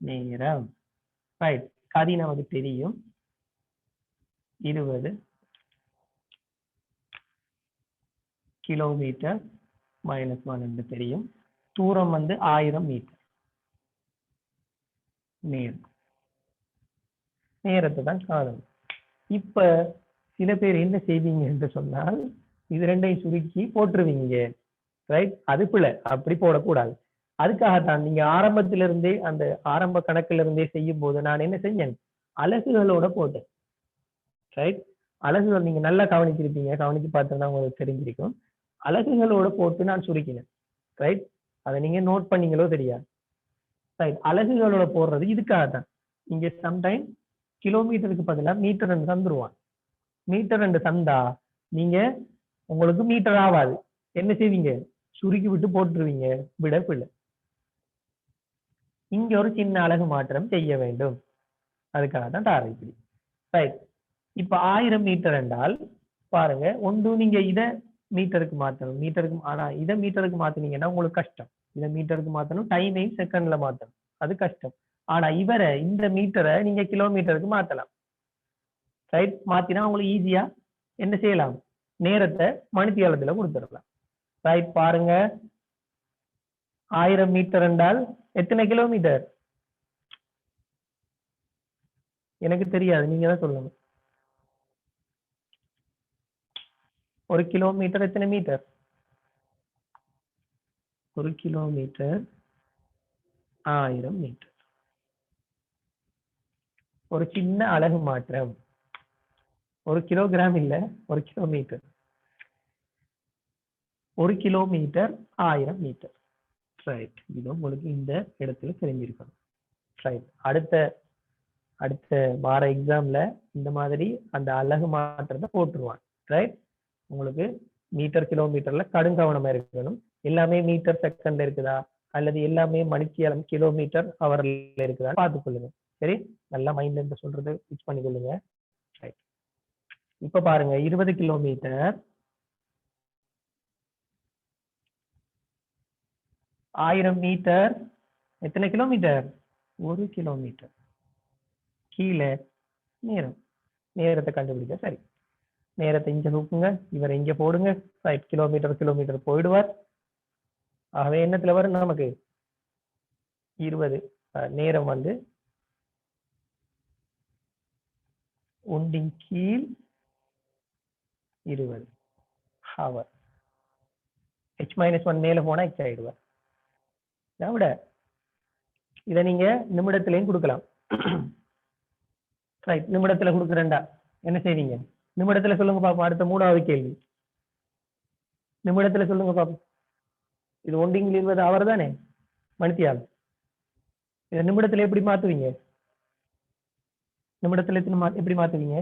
நேரம் ரைட் கதி நமக்கு தெரியும் 20 கிலோமீட்டர் -1 என்று தெரியும் தூரம் 1000 மீட்டர் நேரத்தை தான் காணும் இப்ப சில பேர் என்ன செய்வீங்க என்று சொன்னால் இது ரெண்டையும் சுருக்கி போட்டுருவீங்க ரைட் அது பிள்ளை அப்படி போடக்கூடாது அதுக்காகத்தான் நீங்க ஆரம்பத்திலிருந்தே அந்த ஆரம்ப கணக்குல இருந்தே செய்யும் போது நான் என்ன செஞ்சேன் அலகுகளோட போட்டேன் ரைட் அலகுகள் நீங்க நல்லா கவனிச்சிருப்பீங்க கவனிச்சு பார்த்தா உங்களுக்கு தெரிஞ்சிருக்கும் அலகுகளோட போட்டு நான் சுருக்கினேன் ரைட் அதை நீங்க நோட் பண்ணீங்களோ தெரியாது ரைட் அலகுகளோட போடுறது இதுக்காகத்தான் இங்க சம்டைம் கிலோமீட்டருக்கு பதிலாக மீட்டர் ரெண்டு தந்துருவான் மீட்டர் ரெண்டு தந்தா நீங்க உங்களுக்கு மீட்டர் ஆகாது என்ன செய்வீங்க சுருக்கி விட்டு போட்டுருவீங்க விட பிள்ளை இங்க ஒரு சின்ன அலகு மாற்றம் செய்ய வேண்டும் அதுக்காக தான் தாரை இப்படி ரைட் இப்ப 1000 மீட்டர் என்றால் பாருங்க ஒன்று நீங்க இதை மீட்டருக்கு மாற்றணும் ஆனா இதை மீட்டருக்கு மாத்தினீங்கன்னா உங்களுக்கு கஷ்டம் இதை மீட்டருக்கு மாற்றணும் டைமையும் செகண்ட்ல மாற்றணும் அது கஷ்டம் ஆனா இவரை இந்த மீட்டரை நீங்க கிலோமீட்டருக்கு மாத்தலாம் ரைட் மாத்தினா உங்களுக்கு ஈஸியா என்ன செய்யலாம் நேரத்தை மணித்தியாலத்துல கொடுத்துடலாம் ரைட் பாருங்க 1000 மீட்டர் என்றால் எத்தனை கிலோமீட்டர் எனக்கு தெரியாது நீங்க தான் சொல்லணும் ஒரு கிலோமீட்டர் எத்தனை மீட்டர் ஒரு கிலோமீட்டர் 1000 மீட்டர் ஒரு சின்ன அலகு மாற்றம் ஒரு கிலோகிராம் இல்ல ஒரு கிலோமீட்டர் ஒரு கிலோமீட்டர் 1000 மீட்டர் ரைட் இது உங்களுக்கு இந்த இடத்துல தெரிஞ்சிருக்கணும் ரைட் அடுத்த வார எக்ஸாம்ல இந்த மாதிரி அந்த அலகு மாற்றத்தை போட்டுருவான் ரைட் உங்களுக்கு மீட்டர் கிலோமீட்டர்ல கடுங்கவனமா இருக்கணும் எல்லாமே மீட்டர் செகண்ட்ல இருக்குதா அல்லது எல்லாமே மணித்தியாலம் கிலோமீட்டர் ஹவர்ல இருக்குதா பார்த்துக்கொள்ளுங்க சரி நல்லா மைண்ட்ல இருந்து சொல்றது ஃபிக்ஸ் பண்ணிக்கொள்ளுங்க ரைட் இப்ப பாருங்க 20 கிலோமீட்டர் 1000 மீட்டர் எத்தனை கிலோமீட்டர் ஒரு கிலோமீட்டர் கீழே நேரத்தை கண்டுபிடிக்க சரி நேரத்தை இங்க தூக்குங்க இவரை இங்க போடுங்க ரைட் கிலோமீட்டர் போயிடுவார் ஆகவே என்னத்துல வரும் நமக்கு 20 நேரம் வந்து 1/20 ஹவர். h-1 மேல போனா h ஆயிடுவார். விட இதை நீங்க நிமிடத்திலையும் கொடுக்கலாம். ரைட், நிமிடத்துல கொடுக்குறேன்டா என்ன செய்வீங்க? நிமிடத்துல சொல்லுங்க பாப்போம். அடுத்த 3வது கேள்வி நிமிடத்துல சொல்லுங்க பாப்போம். இது 1/20 ஹவர் தானே மணித்தியால். இதை நிமிடத்துல எப்படி மாத்துவீங்க? நிமிடத்துல எப்படி மாத்துவீங்க?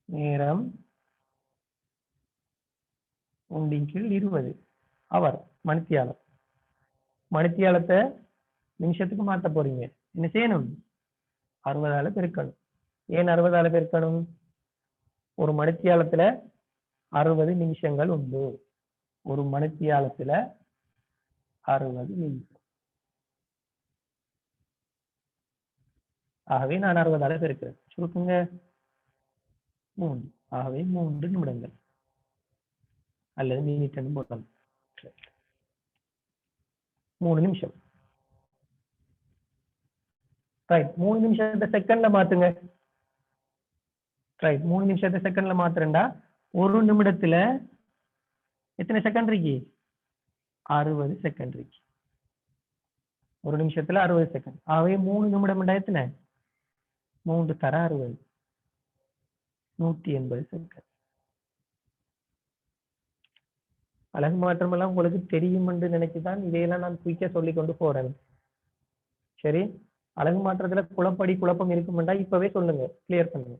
நேரம் 1/20 ஹவர் மணித்தியாலம். மணித்தியாலத்தை நிமிஷத்துக்கு மாத்த போறீங்க. என்ன செய்யணும்? 60ஆல பெருக்கணும். ஏன் 60ஆல பெருக்கணும்? ஒரு மணித்தியாலத்துல 60 நிமிஷங்கள் உண்டு. ஒரு மணித்தியாலத்துல 60 நிமிஷம். ஆகவே நான் 60ஆல பெருக்கிறேன். சுருக்குங்க 3. ஆகவே 3 நிமிடங்கள் அல்லது மினிட் போட்டோம். 3 நிமிஷம். ரைட், 3 நிமிஷத்தை செகண்ட்ல மாத்துங்க. ரைட், 3 நிமிஷத்தை செகண்ட்ல மாத்துறேன்டா ஒரு நிமிடத்துல எத்தனை செகண்ட் இருக்கு? 60 செகண்ட் இருக்கு. ஒரு நிமிஷத்துல 60 செகண்ட். ஆகவே 3 நிமிடம் எத்தனை? 3 தர 60, 180 செகண்ட். அழகு மாற்றம் எல்லாம் உங்களுக்கு தெரியும் என்று நினைச்சுதான் இதையெல்லாம் நான் குயிக்கா சொல்லி கொண்டு போறேன். சரி, அழகு மாற்றத்துல குழப்பம் இருக்குமெண்டா இப்பவே சொல்லுங்க, கிளியர் பண்ணுங்க.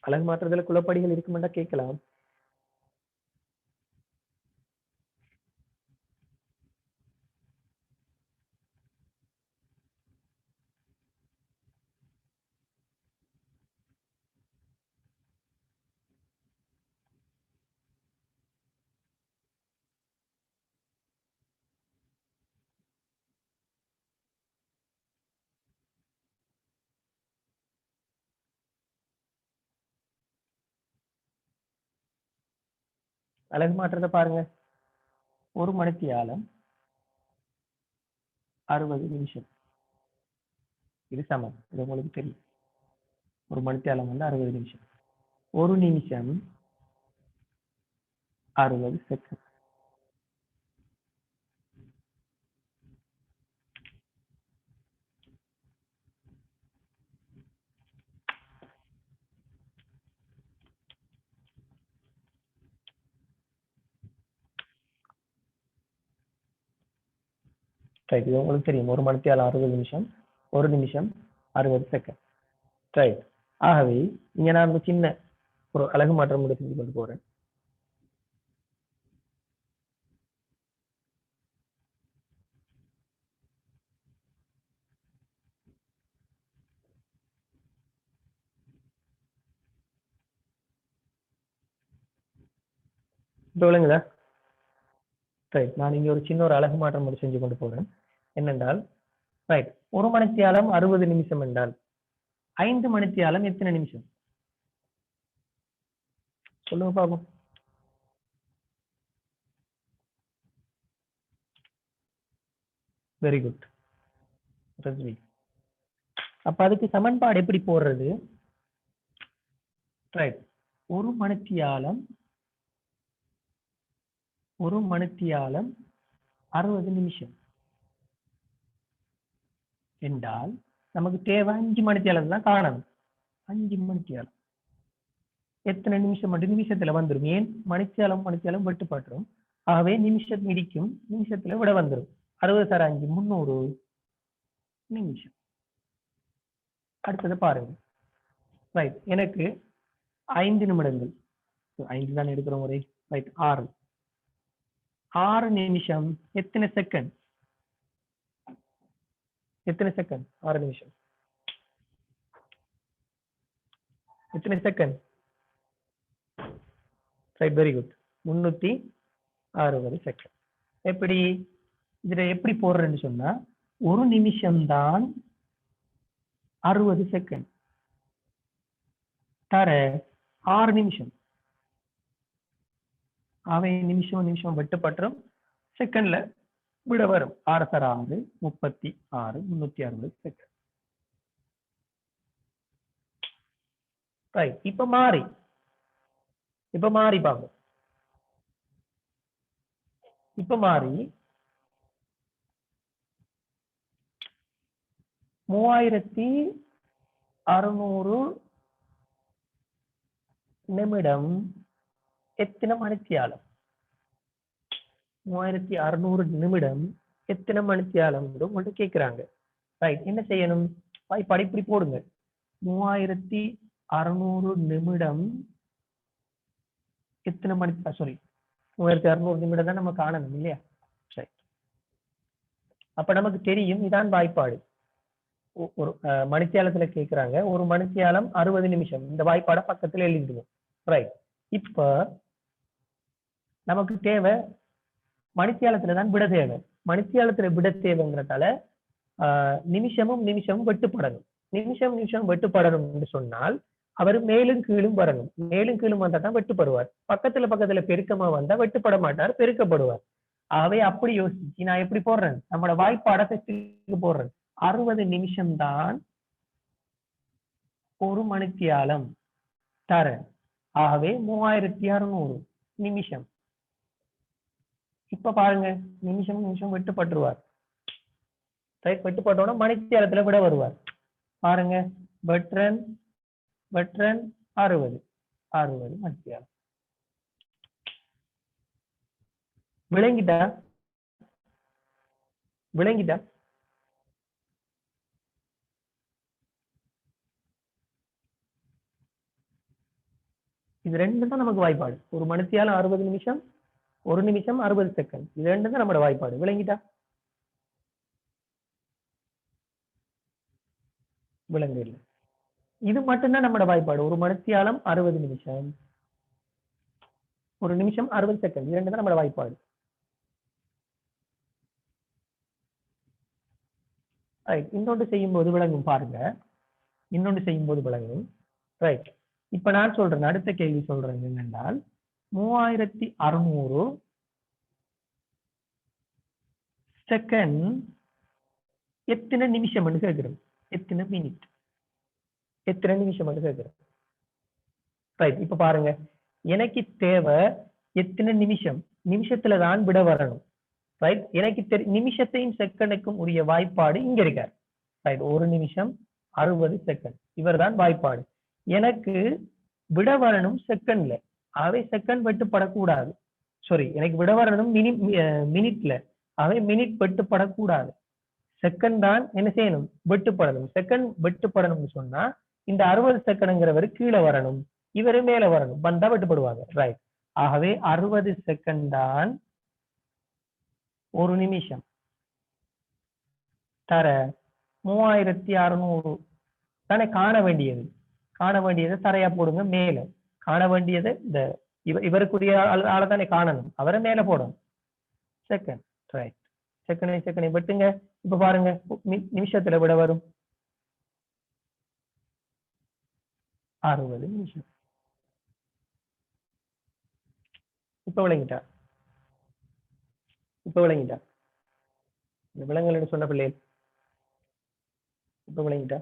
அழகு மாற்றத்துல குழப்படிகள் இருக்குமெண்டா கேட்கலாம். அழகு மாற்றத்தை பாருங்க. ஒரு மணித்தியாலம் 60 நிமிஷம். இது சமம், இது உங்களுக்கு தெரியும். ஒரு மணித்தியாலம் வந்து 60 நிமிஷம். ஒரு நிமிஷம் 60 செகண்ட். ரைட், இது உங்களுக்கு தெரியும். ஒரு மணித்தியாலம் 60 நிமிஷம், ஒரு நிமிஷம் 60 செகண்ட். ரைட், ஆகவே இங்க நான் சின்ன ஒரு அழகு மாற்றம் கூட செஞ்சு கொண்டு போறேன். விளங்குதா? ரைட், நான் இங்க ஒரு சின்ன ஒரு அழகு மாற்றம் மட்டும் செஞ்சு கொண்டு போறேன். என்னென்றால், ரைட், ஒரு மணித்தியாலம் 60 நிமிஷம் என்றால் 5 மணித்தியாலம் எத்தனை நிமிஷம்? சொல்லுங்க பாப்போம். Very good Rajini. அப்ப அதுக்கு சமன்பாடு எப்படி போடுறது? ரைட், ஒரு மணித்தியாலம் 60 நிமிஷம் என்றால் நமக்கு தேவை 5 மணித்தியாலம் தான் காணணும். 5 மணித்தியாலம் எத்தனை நிமிஷம் மட்டும் நிமிஷத்துல வந்துடும். ஏன் மணித்தியாலம் வெட்டுப்பட்டுரும். ஆகவே நிமிஷம் இடிக்கும், நிமிஷத்துல விட வந்துடும். 60 தர 5 300 நிமிஷம். அடுத்தது பாருங்க. ரைட், எனக்கு 5 நிமிடங்கள். 5 தான் எடுக்கிறோம் ஒரே. ரைட். 6. 6 நிமிஷம் எத்தனை செகண்ட்? எத்தனை செகண்ட்? 6 நிமிஷம் எத்தனை second? Right, very good. 360 second. எப்படி இதுல எப்படி போடுறேன்னு சொன்னா, ஒரு நிமிஷம் தான் 60 செகண்ட் தர 6 நிமிஷம். அவை நிமிஷம் வெட்டுப்பட்டுரும், செகண்ட்ல விட வரும். 6 தர 6 36 360 செகண்ட். ரைட். இப்ப மாறி பார்ப்போம். இப்ப மாறி 3600 நிமிடம் எத்தனை மணித்தியாலம்? 3600 நிமிடம் எத்தனை மணித்தியாலம் உங்கள்ட்ட கேட்கிறாங்க. ரைட். என்ன செய்யணும்? வாய்ப்பாடு இப்படி போடுங்க. 3600 நிமிடம் எத்தனை மணி, சாரி 3600 நிமிடம் தான் நம்ம காணணும் இல்லையா? சரி. அப்ப நமக்கு தெரியும், இதான் வாய்ப்பாடு. ஒரு மணித்தியாலத்துல கேட்கிறாங்க, ஒரு மணித்தியாலம் 60 நிமிஷம். இந்த வாய்ப்பாட பக்கத்துல எழுதிடுவோம். ரைட். இப்ப நமக்கு தேவை மணித்தியாலத்துல தான் விட தேவை. மணித்தியாலத்துல விட தேவைங்கிறதால நிமிஷமும் வெட்டுப்படணும். நிமிஷம் வெட்டுப்படணும்னு சொன்னால் அவர் மேலும் கீழும் வரணும். மேலும் கீழும் வந்தா தான் வெட்டுப்படுவார். பக்கத்துல பெருக்கமா வந்தா வெட்டுப்பட மாட்டார், பெருக்கப்படுவார். ஆகவே அப்படி யோசிச்சு நான் எப்படி போடுறேன், நம்மளோட வாய்ப்பாடத்தை போடுறேன். 60 நிமிஷம் தான் ஒரு மணித்தியாலம் தர. ஆகவே 3600 நிமிஷம். இப்ப பாருங்க, நிமிஷம் வெட்டுப்பட்டுருவார். வெட்டுப்பட்டோன்னா மணித்தியாலத்துல விட வருவார். பாருங்க, வெட்ரன் 60 மணித்தியாலம். விளங்கிட்டா? இது ரெண்டு தான் நமக்கு வாய்ப்பாடு. ஒரு மணித்தியாலம் 60 நிமிஷம், ஒரு நிமிஷம் 60 செகண்ட். இது ரெண்டு தான் நம்மளோட வாய்ப்பாடு. விளங்கிட்டா? விளங்க இல்லை. இது மட்டும்தான் நம்மளோட வாய்ப்பாடு. ஒரு மணித்தியாலம் 60 நிமிஷம், ஒரு நிமிஷம் 60 செகண்ட். இது ரெண்டு தான் நம்மளோட வாய்ப்பாடு. ரைட். இன்னொன்று செய்யும் போது விளங்கும் பாருங்க. இன்னொன்று செய்யும் போது விளங்கும். ரைட். இப்ப நான் சொல்றேன், அடுத்த கேள்வி சொல்றேன் என்னென்றால், 3600 செகண்ட் எத்தனை நிமிஷம் கேட்கிறோம், எத்தனை மினிட், எத்தனை நிமிஷம் கேட்கிறோம். ரைட். இப்ப பாருங்க, எனக்கு தேவை எத்தனை நிமிஷம், நிமிஷத்துல தான் விட வரணும். ரைட். எனக்கு நிமிஷத்தையும் செகண்டுக்கும் உரிய வாய்ப்பாடு இங்க இருக்கார். ரைட். ஒரு நிமிஷம் 60 செகண்ட், இவர் தான் வாய்ப்பாடு. எனக்கு விட வரணும் செகண்ட்ல. அவை செகண்ட் வெட்டுப்படக்கூடாது. சாரி, எனக்கு விட வரணும் மினிட்ல. அவை மினிட் வெட்டுப்படக்கூடாது. செகண்ட் தான் என்ன செய்யணும், வெட்டுப்படணும். செகண்ட் வெட்டுப்படணும்னு சொன்னா இந்த 60 செகண்ட்ங்கிறவர் கீழே வரணும், இவரு மேல வரணும், வந்தா வெட்டுப்படுவாங்க. ரைட். ஆகவே 60 செகண்ட் தான் ஒரு நிமிஷம் தர 3600 தானே காண வேண்டியது. காண வேண்டியதை தரையா போடுங்க மேல. காண வேண்டியதை இந்த இவருக்குரிய ஆளை தானே காணணும், அவரை மேல போடணும். செகண்ட். ரைட். செகண்ட் வெட்டுங்க. இப்ப பாருங்க, நிமிஷத்துல விட வரும் 60 நிமிஷம். இப்ப விளங்கிட்டா? இந்த விலங்குகள் சொன்ன பிள்ளைகள் இப்ப விளங்கிட்டா?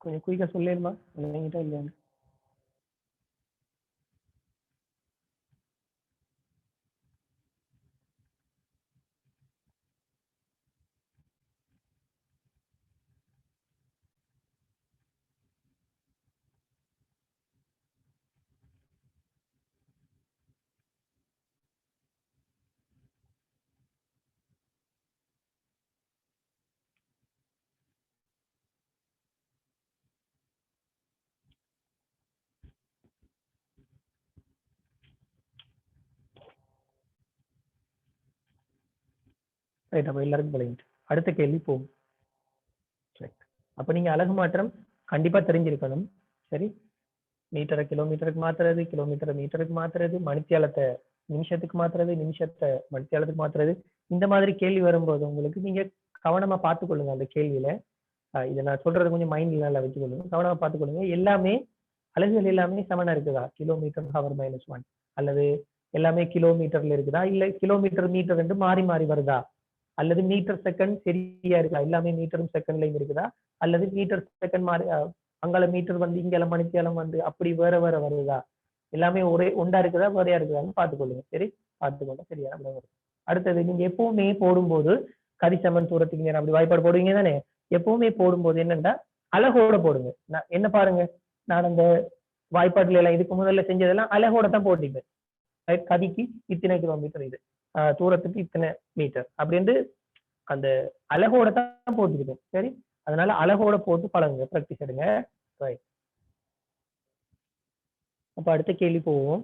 கொஞ்சம் குயிக்கா சொல்லிடுமா, விளங்கிட்டா இல்லையா? ரைட். அப்போ எல்லாருக்கும் விளங்கிட்டு அடுத்த கேள்வி போகும். ரைட். அப்போ நீங்க அலகு மாற்றம் கண்டிப்பா தெரிஞ்சிருக்கணும். சரி, மீட்டரை கிலோமீட்டருக்கு மாத்துறது, கிலோமீட்டரை மீட்டருக்கு மாத்துறது, மணித்தியாலத்தை நிமிஷத்துக்கு மாத்துறது, நிமிஷத்தை மணித்தியாலத்துக்கு மாத்துறது. இந்த மாதிரி கேள்வி வரும்போது உங்களுக்கு நீங்க கவனமா பார்த்துக்கொள்ளுங்க அந்த கேள்வியில. இதை நான் சொல்றது கொஞ்சம் மைண்ட்ல நல்லா வச்சுக்கொள்ளுங்க, கவனமா பார்த்துக்கொள்ளுங்க. எல்லாமே அலகுகள் எல்லாமே சமனா இருக்குதா, கிலோமீட்டர் ஹவர் -1 அல்லது எல்லாமே கிலோமீட்டர்ல இருக்குதா, இல்ல கிலோமீட்டர் மீட்டர் ரெண்டு மாறி மாறி வருதா, அல்லது மீட்டர் செகண்ட் சரியா இருக்கா, எல்லாமே மீட்டரும் செகண்ட்லயும் இருக்குதா, அல்லது மீட்டர் செகண்ட் மாறி அங்கால மீட்டர் வந்து இங்கால மணித்தியாலம் வந்து அப்படி வேற வேற வருதா, எல்லாமே ஒரே ஒண்டா இருக்குதா வேறையா இருக்குதான்னு பார்த்துக்கொள்ளுங்க. சரி, பார்த்துக்கொள்ள சரியா வரும். அடுத்தது, நீங்க எப்பவுமே போடும்போது கதிசமன் தூரத்துக்கு நேரம் அப்படி வாய்ப்பாடு போடுவீங்க தானே. எப்பவுமே போடும்போது என்னன்னா அலகோட போடுங்க. என்ன பாருங்க, நான் அந்த வாய்ப்பாட்டுல எல்லாம் இதுக்கு முதல்ல செஞ்சதெல்லாம் அலகோட தான் போட்டிப்பேன். கதிக்கு இத்தனை கிலோமீட்டர், இது தூரத்துக்கு இத்தனை மீட்டர் அப்படின்னு அந்த அலகோட தான் போட்டுக்கிட்டேன். சரி, அதனால அலகோட போட்டு பழகுங்க, ப்ராக்டிஸ் எடுங்க. ரைட். அப்ப அடுத்த கேள்வி போவோம்.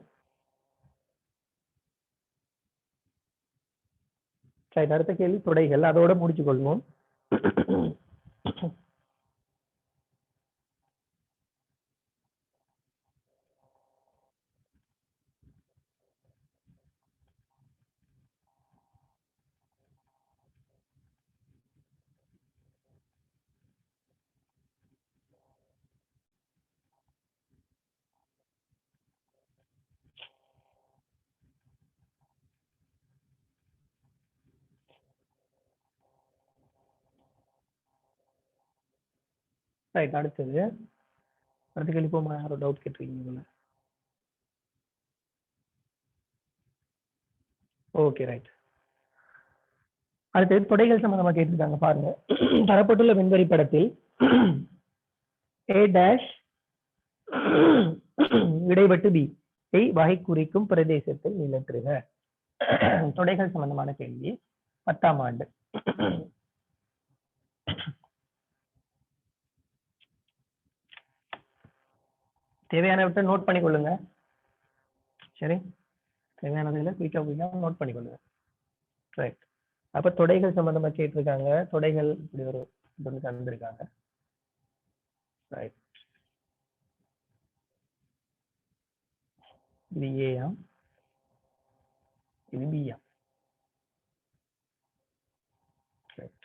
ரைட், அடுத்த கேள்வி துடைகள், அதோட முடிச்சு கொள்வோம். ரைட், அடுத்தது அடுத்த கேள்வி போமா. யாரும் டவுட் கேட்டிருக்கீங்களா? Okay, right. அடுத்தது தொடைகள் சம்பந்தமா கேட்டிருக்காங்க பாருங்க. தரப்பட்டுள்ள விண்வெளி படத்தில் A டேஷ் இடைவெட்டு B வகை குறிக்கும் பிரதேசத்தை நிலற்றுக. தொடைகள் சம்பந்தமான கேள்வி, 10ஆம் ஆண்டு. தேவையானவற்றை நோட் பண்ணிக்கொள்ளுங்க. சரி, தேவையானதுல குயிக்கா நோட் பண்ணிக்கொள்ளுங்க. ரைட். அப்ப தொடைகள் சம்பந்தமா கேட்டிருக்காங்க. தொடைகள் இப்படி ஒரு தந்திருக்காங்க. ரைட். இது ஏயா, இது பியா. ரைட்.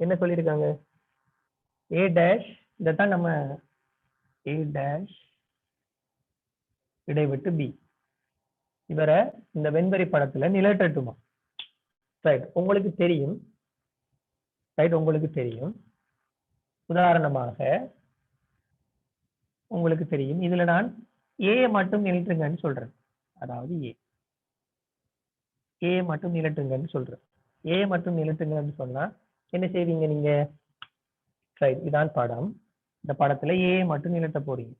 என்ன சொல்லியிருக்காங்க? ஏ டேஷ், இதைத்தான் நம்ம ஏ டேஷ் இடைவெட்டு பி, இவரை இந்த வெண்வரி படத்துல நிலட்டட்டுமா. ரைட், உங்களுக்கு தெரியும். ரைட், உங்களுக்கு தெரியும். உதாரணமாக உங்களுக்கு தெரியும், இதுல நான் ஏ மட்டும் நிலட்டுங்கன்னு சொல்றேன். அதாவது ஏ மட்டும் நிலட்டுங்கன்னு சொல்றேன். ஏ மட்டும் நிலட்டுங்கன்னு சொன்னா என்ன செய்வீங்க நீங்க? ரைட், இதான் படம். இந்த படத்துல ஏ மட்டும் நிலட்ட போறீங்க.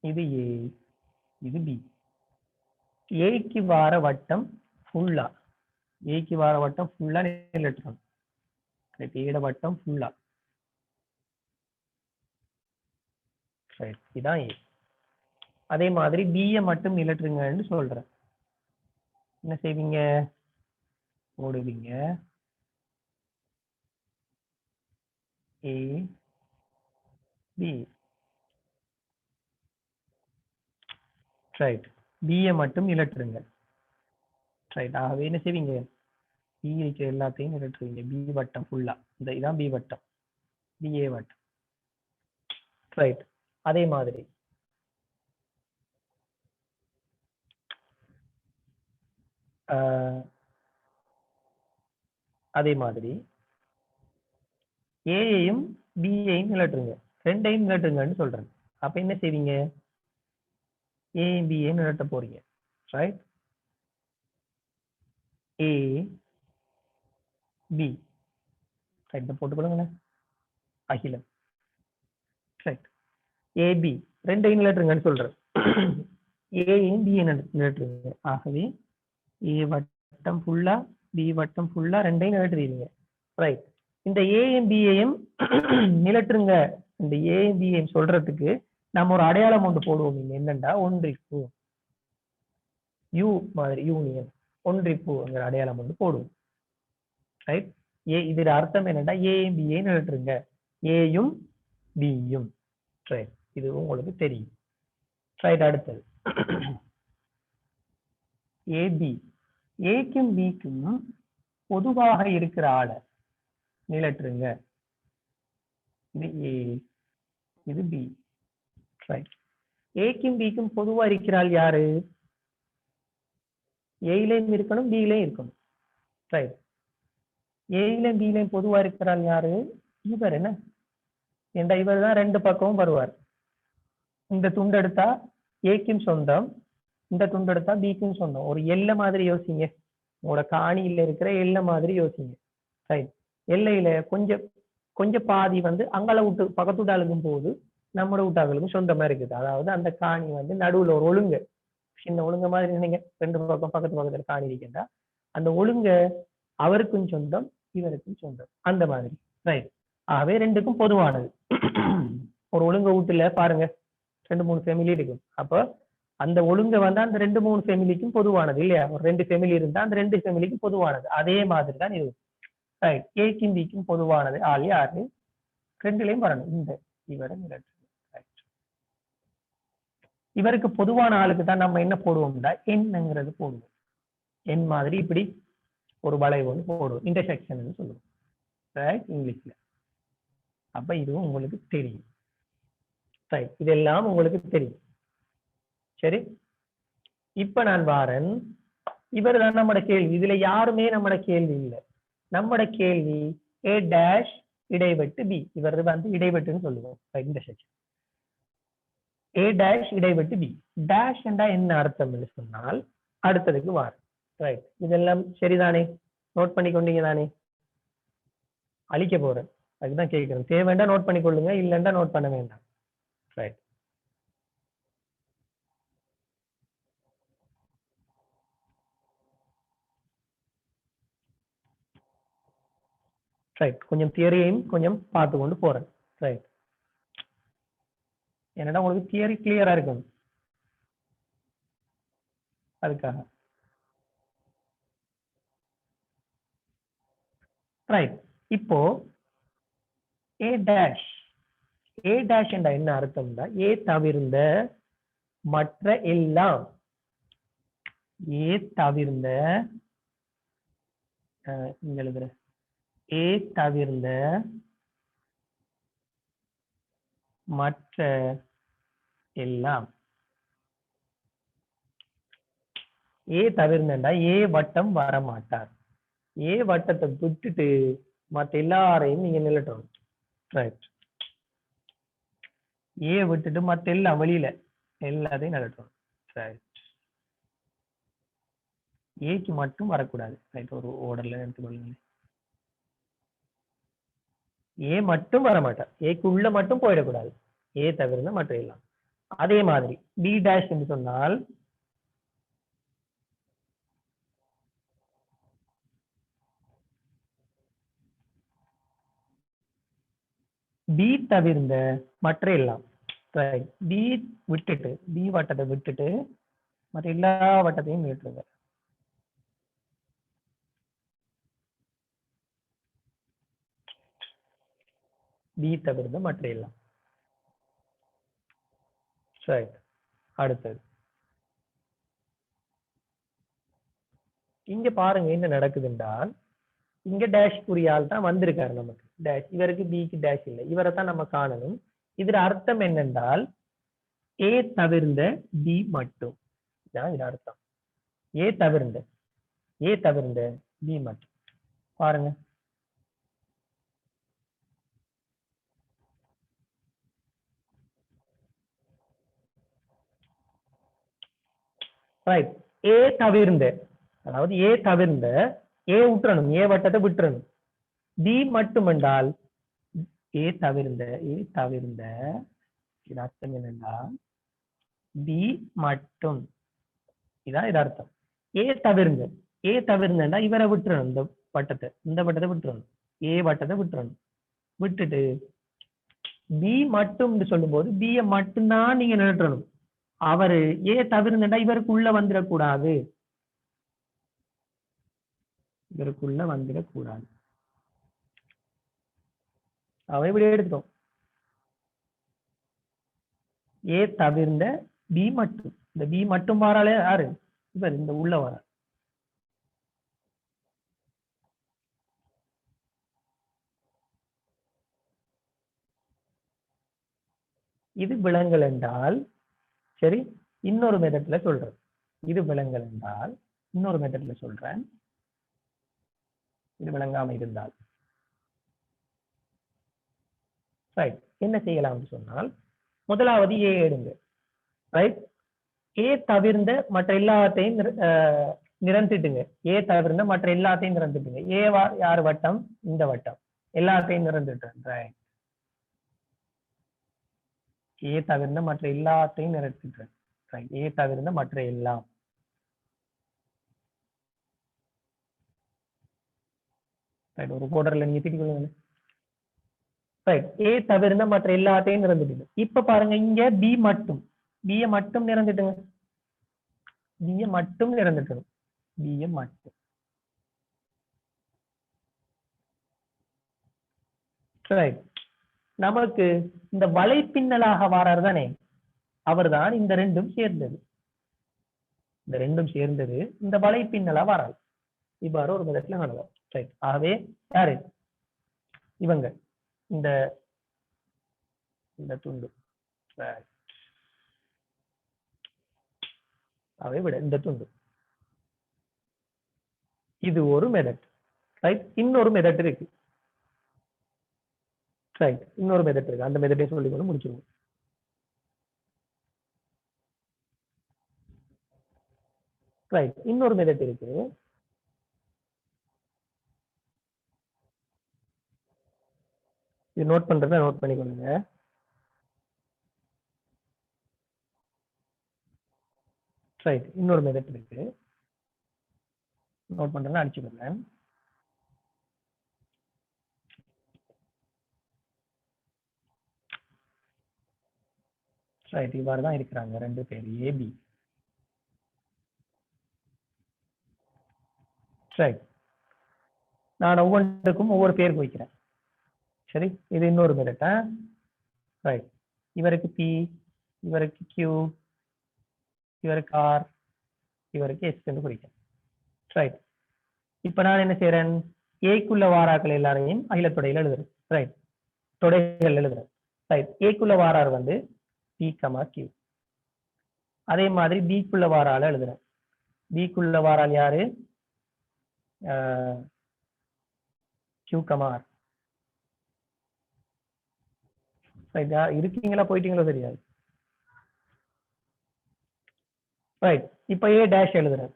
இது ஏ, இது பி. ஏக்கு வார வட்டம் ஃபுல்லா, ஏக்கு வார வட்டம் ஃபுல்லா நிலட்டணும். ஏட வட்டம் ஃபுல்லா. ரைட், இதான் ஏ. அதே மாதிரி பியை மட்டும் நிலட்டுங்கன்னு சொல்றேன். என்ன செய்வீங்க? ஓடுவீங்க. ஏ பி. ரைட், பியை மட்டும் நிலட்டுருங்க. ரைட், ஆகவே என்ன செய்வீங்க? பி இருக்கிற எல்லாத்தையும் நிலட்டுருவீங்க. பி வட்டம் ஃபுல்லா, இந்த இதான் பி வட்டம், பிஏ வட்டம். ரைட். அதே மாதிரி அதே மாதிரி ஏயையும் பியையும் நிலட்டுருங்க. ரெண்டையும் நிலட்டுங்கன்னு சொல்றேன். அப்ப என்ன செய்வீங்க? ஏயும் பியையும் நிலட்ட போறீங்க. Right, A B. ரைட், போட்டுக்கொள்ளுங்களேன், அகிலம். ரைட், ஏபி ரெண்டையும் நிலட்டுருங்கன்னு சொல்றேன். ஏயும் பியை நிலட்டுருங்க. ஆகவே ஏ வட்டம் ஃபுல்லா, பி வட்டம் ஃபுல்லா ரெண்டையும் நிலட்டுறீங்க. ரைட். இந்த ஏயும் பியையும் நிலட்டுருங்க, இந்த ஏயும் பியையும் சொல்றதுக்கு நம்ம ஒரு அடையாளம் ஒன்று போடுவோம். இங்க என்னண்டா ஒன்றிப்பு, யூ மாதிரி யூனியன், ஒன்றிப்புங்கிற அடையாளம் ஒன்று போடுவோம். ரைட். இதோட அர்த்தம் என்னன்னா ஏயும் பிஏன்னு எழுதுருங்க, ஏயும் பியும். ரைட், இது உங்களுக்கு தெரியும். ரைட், அடுத்தது ஏபி. ஏக்கும் பிக்கும் பொதுவாக இருக்கிற ஆளை நிலட்டுருங்க. இது ஏ, இது பி. ரைட். ஏக்கும் பிக்கும் பொதுவா இருக்கிறாள் யாரு? ஏயிலையும் இருக்கணும், பியிலையும் இருக்கணும். ரைட். ஏயிலையும் பியிலையும் பொதுவா இருக்கிறாள் யாரு? இவர். என்ன என்ற இவர் தான் ரெண்டு பக்கமும் வருவார். இந்த துண்டு எடுத்தா ஏக்கும் சொந்தம், இந்த துண்டு எடுத்தா பிக்கும் சொந்தம். ஒரு எல்லை மாதிரி யோசிங்க, உங்களோட காணியில இருக்கிற எல்லை மாதிரி யோசிங்க. ரைட். எல்லையில கொஞ்சம் கொஞ்சம் பாதி வந்து அங்கால விட்டு பக்கத்து விட்டாளுக்கும் போது நம்மளோட விட்டாக்களுக்கும் சொந்தமா இருக்குது. அதாவது அந்த காணி வந்து நடுவுல ஒரு ஒழுங்கு, சின்ன ஒழுங்கு மாதிரி நினைங்க, ரெண்டு பக்கம் பக்கத்து பக்கத்துல காணி இருக்கின்றா அந்த ஒழுங்க அவருக்கும் சொந்தம், இவருக்கும் சொந்தம், அந்த மாதிரி. ரைட். ஆகவே ரெண்டுக்கும் பொதுவானது. ஒரு ஒழுங்க வீட்டுல பாருங்க 2-3 ஃபேமிலி இருக்கும். அப்போ அந்த ஒழுங்க வந்து அந்த 2-3 ஃபேமிலிக்கும் பொதுவானது இல்லையா? ஒரு 2 ஃபேமிலி இருந்தா அந்த 2 ஃபேமிலிக்கும் பொதுவானது. அதே மாதிரி தான் இது. ரைட். ஏக்கும் பிக்கும் பொதுவானது ஆள் யாரு? ரெண்டுலையும் வரணும். இந்த இவரை நிலட்டு. ரைட். இவருக்கு பொதுவான ஆளுக்கு தான் நம்ம என்ன போடுவோம்டா என்னங்கிறது போடுவோம். என் மாதிரி இப்படி ஒரு வளைவு ஒன்று போடுவோம், இன்டர்செக்ஷன் சொல்லுவோம். ரைட், இங்கிலீஷ்ல. அப்ப இதுவும் உங்களுக்கு தெரியும். ரைட், இதெல்லாம் உங்களுக்கு தெரியும். சரி, இப்ப நான் வாரன். இவர் தான் நம்மட கேள்வி. இதுல யாருமே நம்மட கேள்வி இல்லை. நம்மட கேள்வி ஏ டேஷ் இடைவெட்டு பி. இவர் வந்து இடைவெட்டுன்னு சொல்லுவோம். இன்டர்செக்ஷன். ஏ டேஷ் இடைவெட்டு பி. டேஷ் என்றா என்ன அர்த்தம் சொன்னால் அடுத்ததுக்கு வார். ரைட், இதெல்லாம் சரிதானே? நோட் பண்ணி கொண்டீங்க தானே? அழிக்க போறேன், அதுதான் கேட்கிறேன். தேவைண்டா நோட் பண்ணி கொள்ளுங்க, இல்லைண்டா நோட் பண்ண வேண்டாம். ரைட். ரைட், கொஞ்சம் தியரியையும் கொஞ்சம் பார்த்து கொண்டு போறேன். ரைட். என்னடா உங்களுக்கு தியரி கிளியரா இருக்கும், அதுக்காக. ரைட். இப்போ ஏ டேஷ், ஏ டேஷ் என்ற என்ன அர்த்தம்னா ஏ தவிர்ந்த மற்ற எல்லாம், ஏ தவிர்ந்த இங்க எழுதுற ஏ தவிர்ந்த மற்ற எல்லாம். ஏ தவிர்ந்தா ஏ வட்டம் வரமாட்டார். ஏ வட்டத்தை விட்டுட்டு மற்ற எல்லாரையும் நீங்க நிலட்டணும். ரைட். ஏ விட்டுட்டு மற்ற எல்லாம் வெளியில எல்லாத்தையும் நிலட்டணும். ரைட். ஏக்கு மட்டும் வரக்கூடாது. ரைட், ஒரு ஓர்டர்ல எடுத்துக்கொள்ளுங்க. ஏ மட்டும் வரமாட்டார், ஏக்கு உள்ள மட்டும் போயிடக்கூடாது. ஏ தவிர்ந்த மற்ற எல்லாம். அதே மாதிரி பி டேஷ் என்று சொன்னால் பி தவிர்ந்த மற்ற எல்லாம். பி விட்டுட்டு, பி வட்டத்தை விட்டுட்டு மற்ற எல்லா வட்டத்தையும் விட்டுருங்க. பி தவிர்ந்த மற்ற எல்லாம். ரைட். அடுத்தது இங்க பாருங்க என்ன நடக்குது என்றால், இங்க டேஷ் குறியால் தான் வந்திருக்காரு நமக்கு. டேஷ், இவருக்கு பிக்கு டேஷ் இல்லை, இவரை தான் நம்ம காணணும். இதுல அர்த்தம் என்னென்றால் ஏ தவிர்ந்த பி மட்டும். இதான் இது அர்த்தம். ஏ தவிர்ந்த, ஏ தவிர்ந்த பி மட்டும். பாருங்க. ரைட். ஏ தவிர்ந்த, அதாவது ஏ தவிர்ந்த, ஏ விட்டுறணும், ஏ வட்டத்தை விட்டுறணும். பி மட்டும் என்றால் ஏ தவிர்ந்த, ஏ தவிர்ந்த இது அர்த்தம் என்னென்றால் பி மட்டும். இதான் இது அர்த்தம். ஏ தவிர்ந்த, ஏ தவிர்ந்தா இவரை விட்டுறணும், இந்த வட்டத்தை விட்டுறணும், ஏ வட்டத்தை விட்டுறணும். விட்டுட்டு பி மட்டும் சொல்லும் போது B மட்டும்தான் நீங்க நிறுத்தணும். அவரு ஏ தவிர்த்துட்டா இவருக்குள்ள வந்துடக்கூடாது, இவருக்குள்ள வந்துடக்கூடாது. அவ இப்படி எடுத்துட்டோம். ஏ தவிர்ந்த பி மட்டும். இந்த பி மட்டும் வாராலே யாரு? இவர் இந்த உள்ள வர. இது விலங்கல் என்றால் சரி, இன்னொரு மெத்தட்ல சொல்றேன். இது விலங்கல் என்றால் இன்னொரு மெத்தட்ல சொல்றேன். இது விளங்காம இருந்தால் ரைட், என்ன செய்யலாம்னு சொன்னால் முதலாவது ஏ எடுங்க. ரைட், ஏ தவிர்ந்த மற்ற எல்லாத்தையும் நிரந்திட்டுங்க. ஏ தவிர்ந்த மற்ற எல்லாத்தையும் நிரந்திட்டுங்க. ஏ யார் வட்டம்? இந்த வட்டம். எல்லாத்தையும் நிரந்திட்டேன். ரைட், ஏ தவிர்ந்த மற்ற எல்லாத்தையும் நிரந்திட்டேன். ரைட், ஏ தவிர்ந்த மற்ற எல்லாம். ரைட், ஒரு போர்டர்ல நீங்க திட்டிக்கொள்ளுங்க. ரைட், ஏ தவிர்ந்த மற்ற எல்லாத்தையும் நிரந்திட்டுங்க. இப்ப பாருங்க, இங்க பி மட்டும், பிய மட்டும் நிரந்திட்டுங்க. பிய மட்டும் நிரந்திட்டணும். பிய மட்டும். ரைட், நமக்கு இந்த வலைப்பின்னலாக வாரார் தானே, அவர்தான் இந்த ரெண்டும் சேர்ந்தது. இந்த ரெண்டும் சேர்ந்தது இந்த வலைப்பின்னலா வராது. இவ்வாறு ஒரு விதத்துல நடக்கும். ரைட், ஆகவே யாரு இவங்க? இந்த இந்த துண்டு. அதை விட இந்த துண்டு. இது ஒரு மெத்தட். ரைட், இன்னொரு மெத்தட் இருக்கு. ரைட், இன்னொரு மெத்தட் இருக்கு. அந்த மெத்தடை சொல்லி கொண்டு முடிச்சிருவோம். ரைட், இன்னொரு மெத்தட் இருக்கு. இது நோட் பண்றத நோட் பண்ணிக்கொள்ளுங்க. ரைட், இன்னொரு மெத்தட் இருக்கு. நோட் பண்றேன்னு அடிச்சுக்கோங்க. ரைட், இவ்வாறு தான் இருக்கிறாங்க ரெண்டு பேர், ஏபி. ரைட், நான் ஒவ்வொன்றுக்கும் ஒவ்வொரு பேர் வைக்கிறேன். சரி, இது இன்னொரு மெத்தட். ரைட், இவருக்கு பி, இவருக்கு கியூ, இவருக்கு ஆர், இவருக்கு எஸ் என்று குறிக்கிறேன். ரைட், இப்ப நான் என்ன செய்யறேன்? ஏக்குள்ள வாராக்கள் எல்லாரையும் அகில தொடையில் எழுதுறேன். ரைட், தொடைகள் எழுதுறேன். ரைட், ஏக்குள்ள வாரார் வந்து பி கமா கியூ. அதே மாதிரி பிக்குள்ள வாரால எழுதுறேன். பிக்குள்ள வாரால் யாரு? Q comma R. ரைட், இருக்கீங்களா போயிட்டீங்களோ தெரியாது. ரைட், இப்ப ஏ டேஷ் எழுதுறேன்.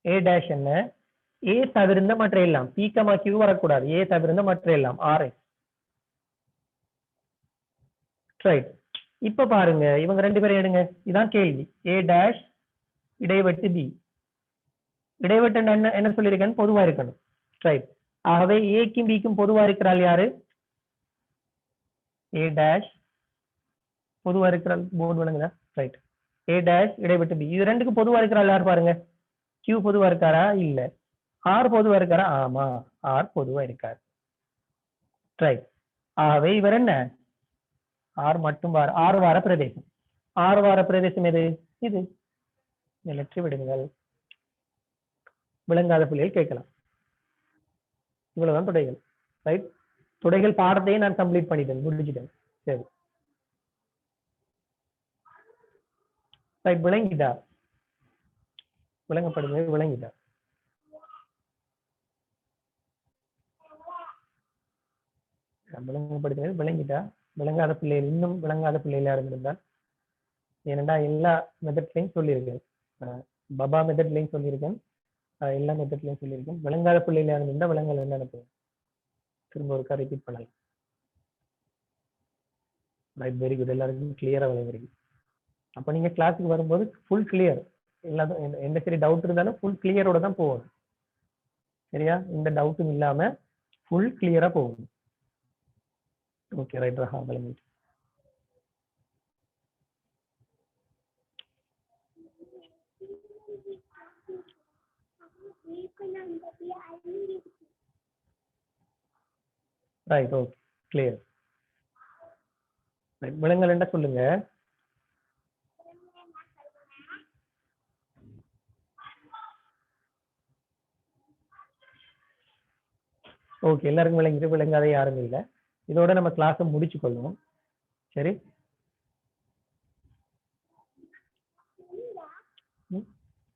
ஏ டேஷ் என்ன? ஏ தவிர்ந்த மற்ற எல்லாம். பி கமா கியூ வரக்கூடாது. ஏ தவிர்ந்த மற்ற எல்லாம் ஆர் எஸ். ரைட், இப்ப பாருங்க, இவங்க ரெண்டு பேரும் எடுங்க. இதான் கேள்வி. ஏ டேஷ் இடைவெட்டு பி. இடைவெட்டு என்ன என்ன சொல்லியிருக்கேன்? பொதுவா இருக்கணும். ரைட், ஆகவே ஏக்கும் பிக்கும் பொதுவா இருக்கிறாள் யாரு? ஏ டேஷ் பொதுவா இருக்கிறாள். போர்டு விளங்குதா? ரைட், ஏ டேஷ் இடைவெட்டு பி. இது ரெண்டுக்கும் பொதுவா இருக்கிறாள் யார் பாருங்க? கியூ பொதுவா இருக்காரா? இல்ல. ஆர் பொதுவா இருக்காரா? ஆமா, ஆர் பொதுவா இருக்காரு. ரைட், ஆகவே இவர் என்ன? ஆர் மட்டும் வார, ஆறு வார பிரதேசம். ஆறு வார பிரதேசம் எது? இது. நிலற்றி விடுங்கள். விளங்காத புள்ளிகள் கேட்கலாம். இவ்வளவுதான் துடைகள். ரைட், துடைகள் பாடத்தையே நான் கம்ப்ளீட் பண்ணிட்டேன், முடிச்சிட்டேன். சரி, ரைட், விளங்கிட்டா? விளங்கப்படுது, விளங்கிட்டா? விளங்கப்படுத்துறது விளங்கிட்டா? விளங்காத பிள்ளைகள், இன்னும் விளங்காத பிள்ளைகள் யாரும் இருந்தால், ஏனென்றா எல்லா மெத்தட்லையும் சொல்லியிருக்கேன். பபா மெத்தட்லையும் சொல்லியிருக்கேன், எல்லா மெத்தட்லையும் சொல்லியிருக்கேன். விளங்காத பிள்ளைகள் யாரும் இருந்தால் விளங்கல் என்ன நினைப்பேன், திரும்ப ஒரு ரிப்பீட் பண்ணலாம். Right, very good. எல்லாருக்கும் கிளியரா விளங்குறீங்க. அப்ப நீங்க கிளாஸுக்கு வரும்போது ஃபுல் கிளியர். எல்லாரும் எந்த சரி டவுட் இருந்தாலும் ஃபுல் கிளியரோட தான் போகணும். சரியா? இந்த டவுட்டும் இல்லாம ஃபுல் கிளியரா போகணும். ஓகே ரைட் ரஹா விளங்கிட்டு. Right okay clear. விலங்கல் என்ன சொல்லுங்க. ஓகே எல்லாருக்கும் விளங்கிட்டு, விளங்காத யாரும் இல்லை. இதோட நம்ம கிளாஸை முடிச்சு கொள்வோம். சரி.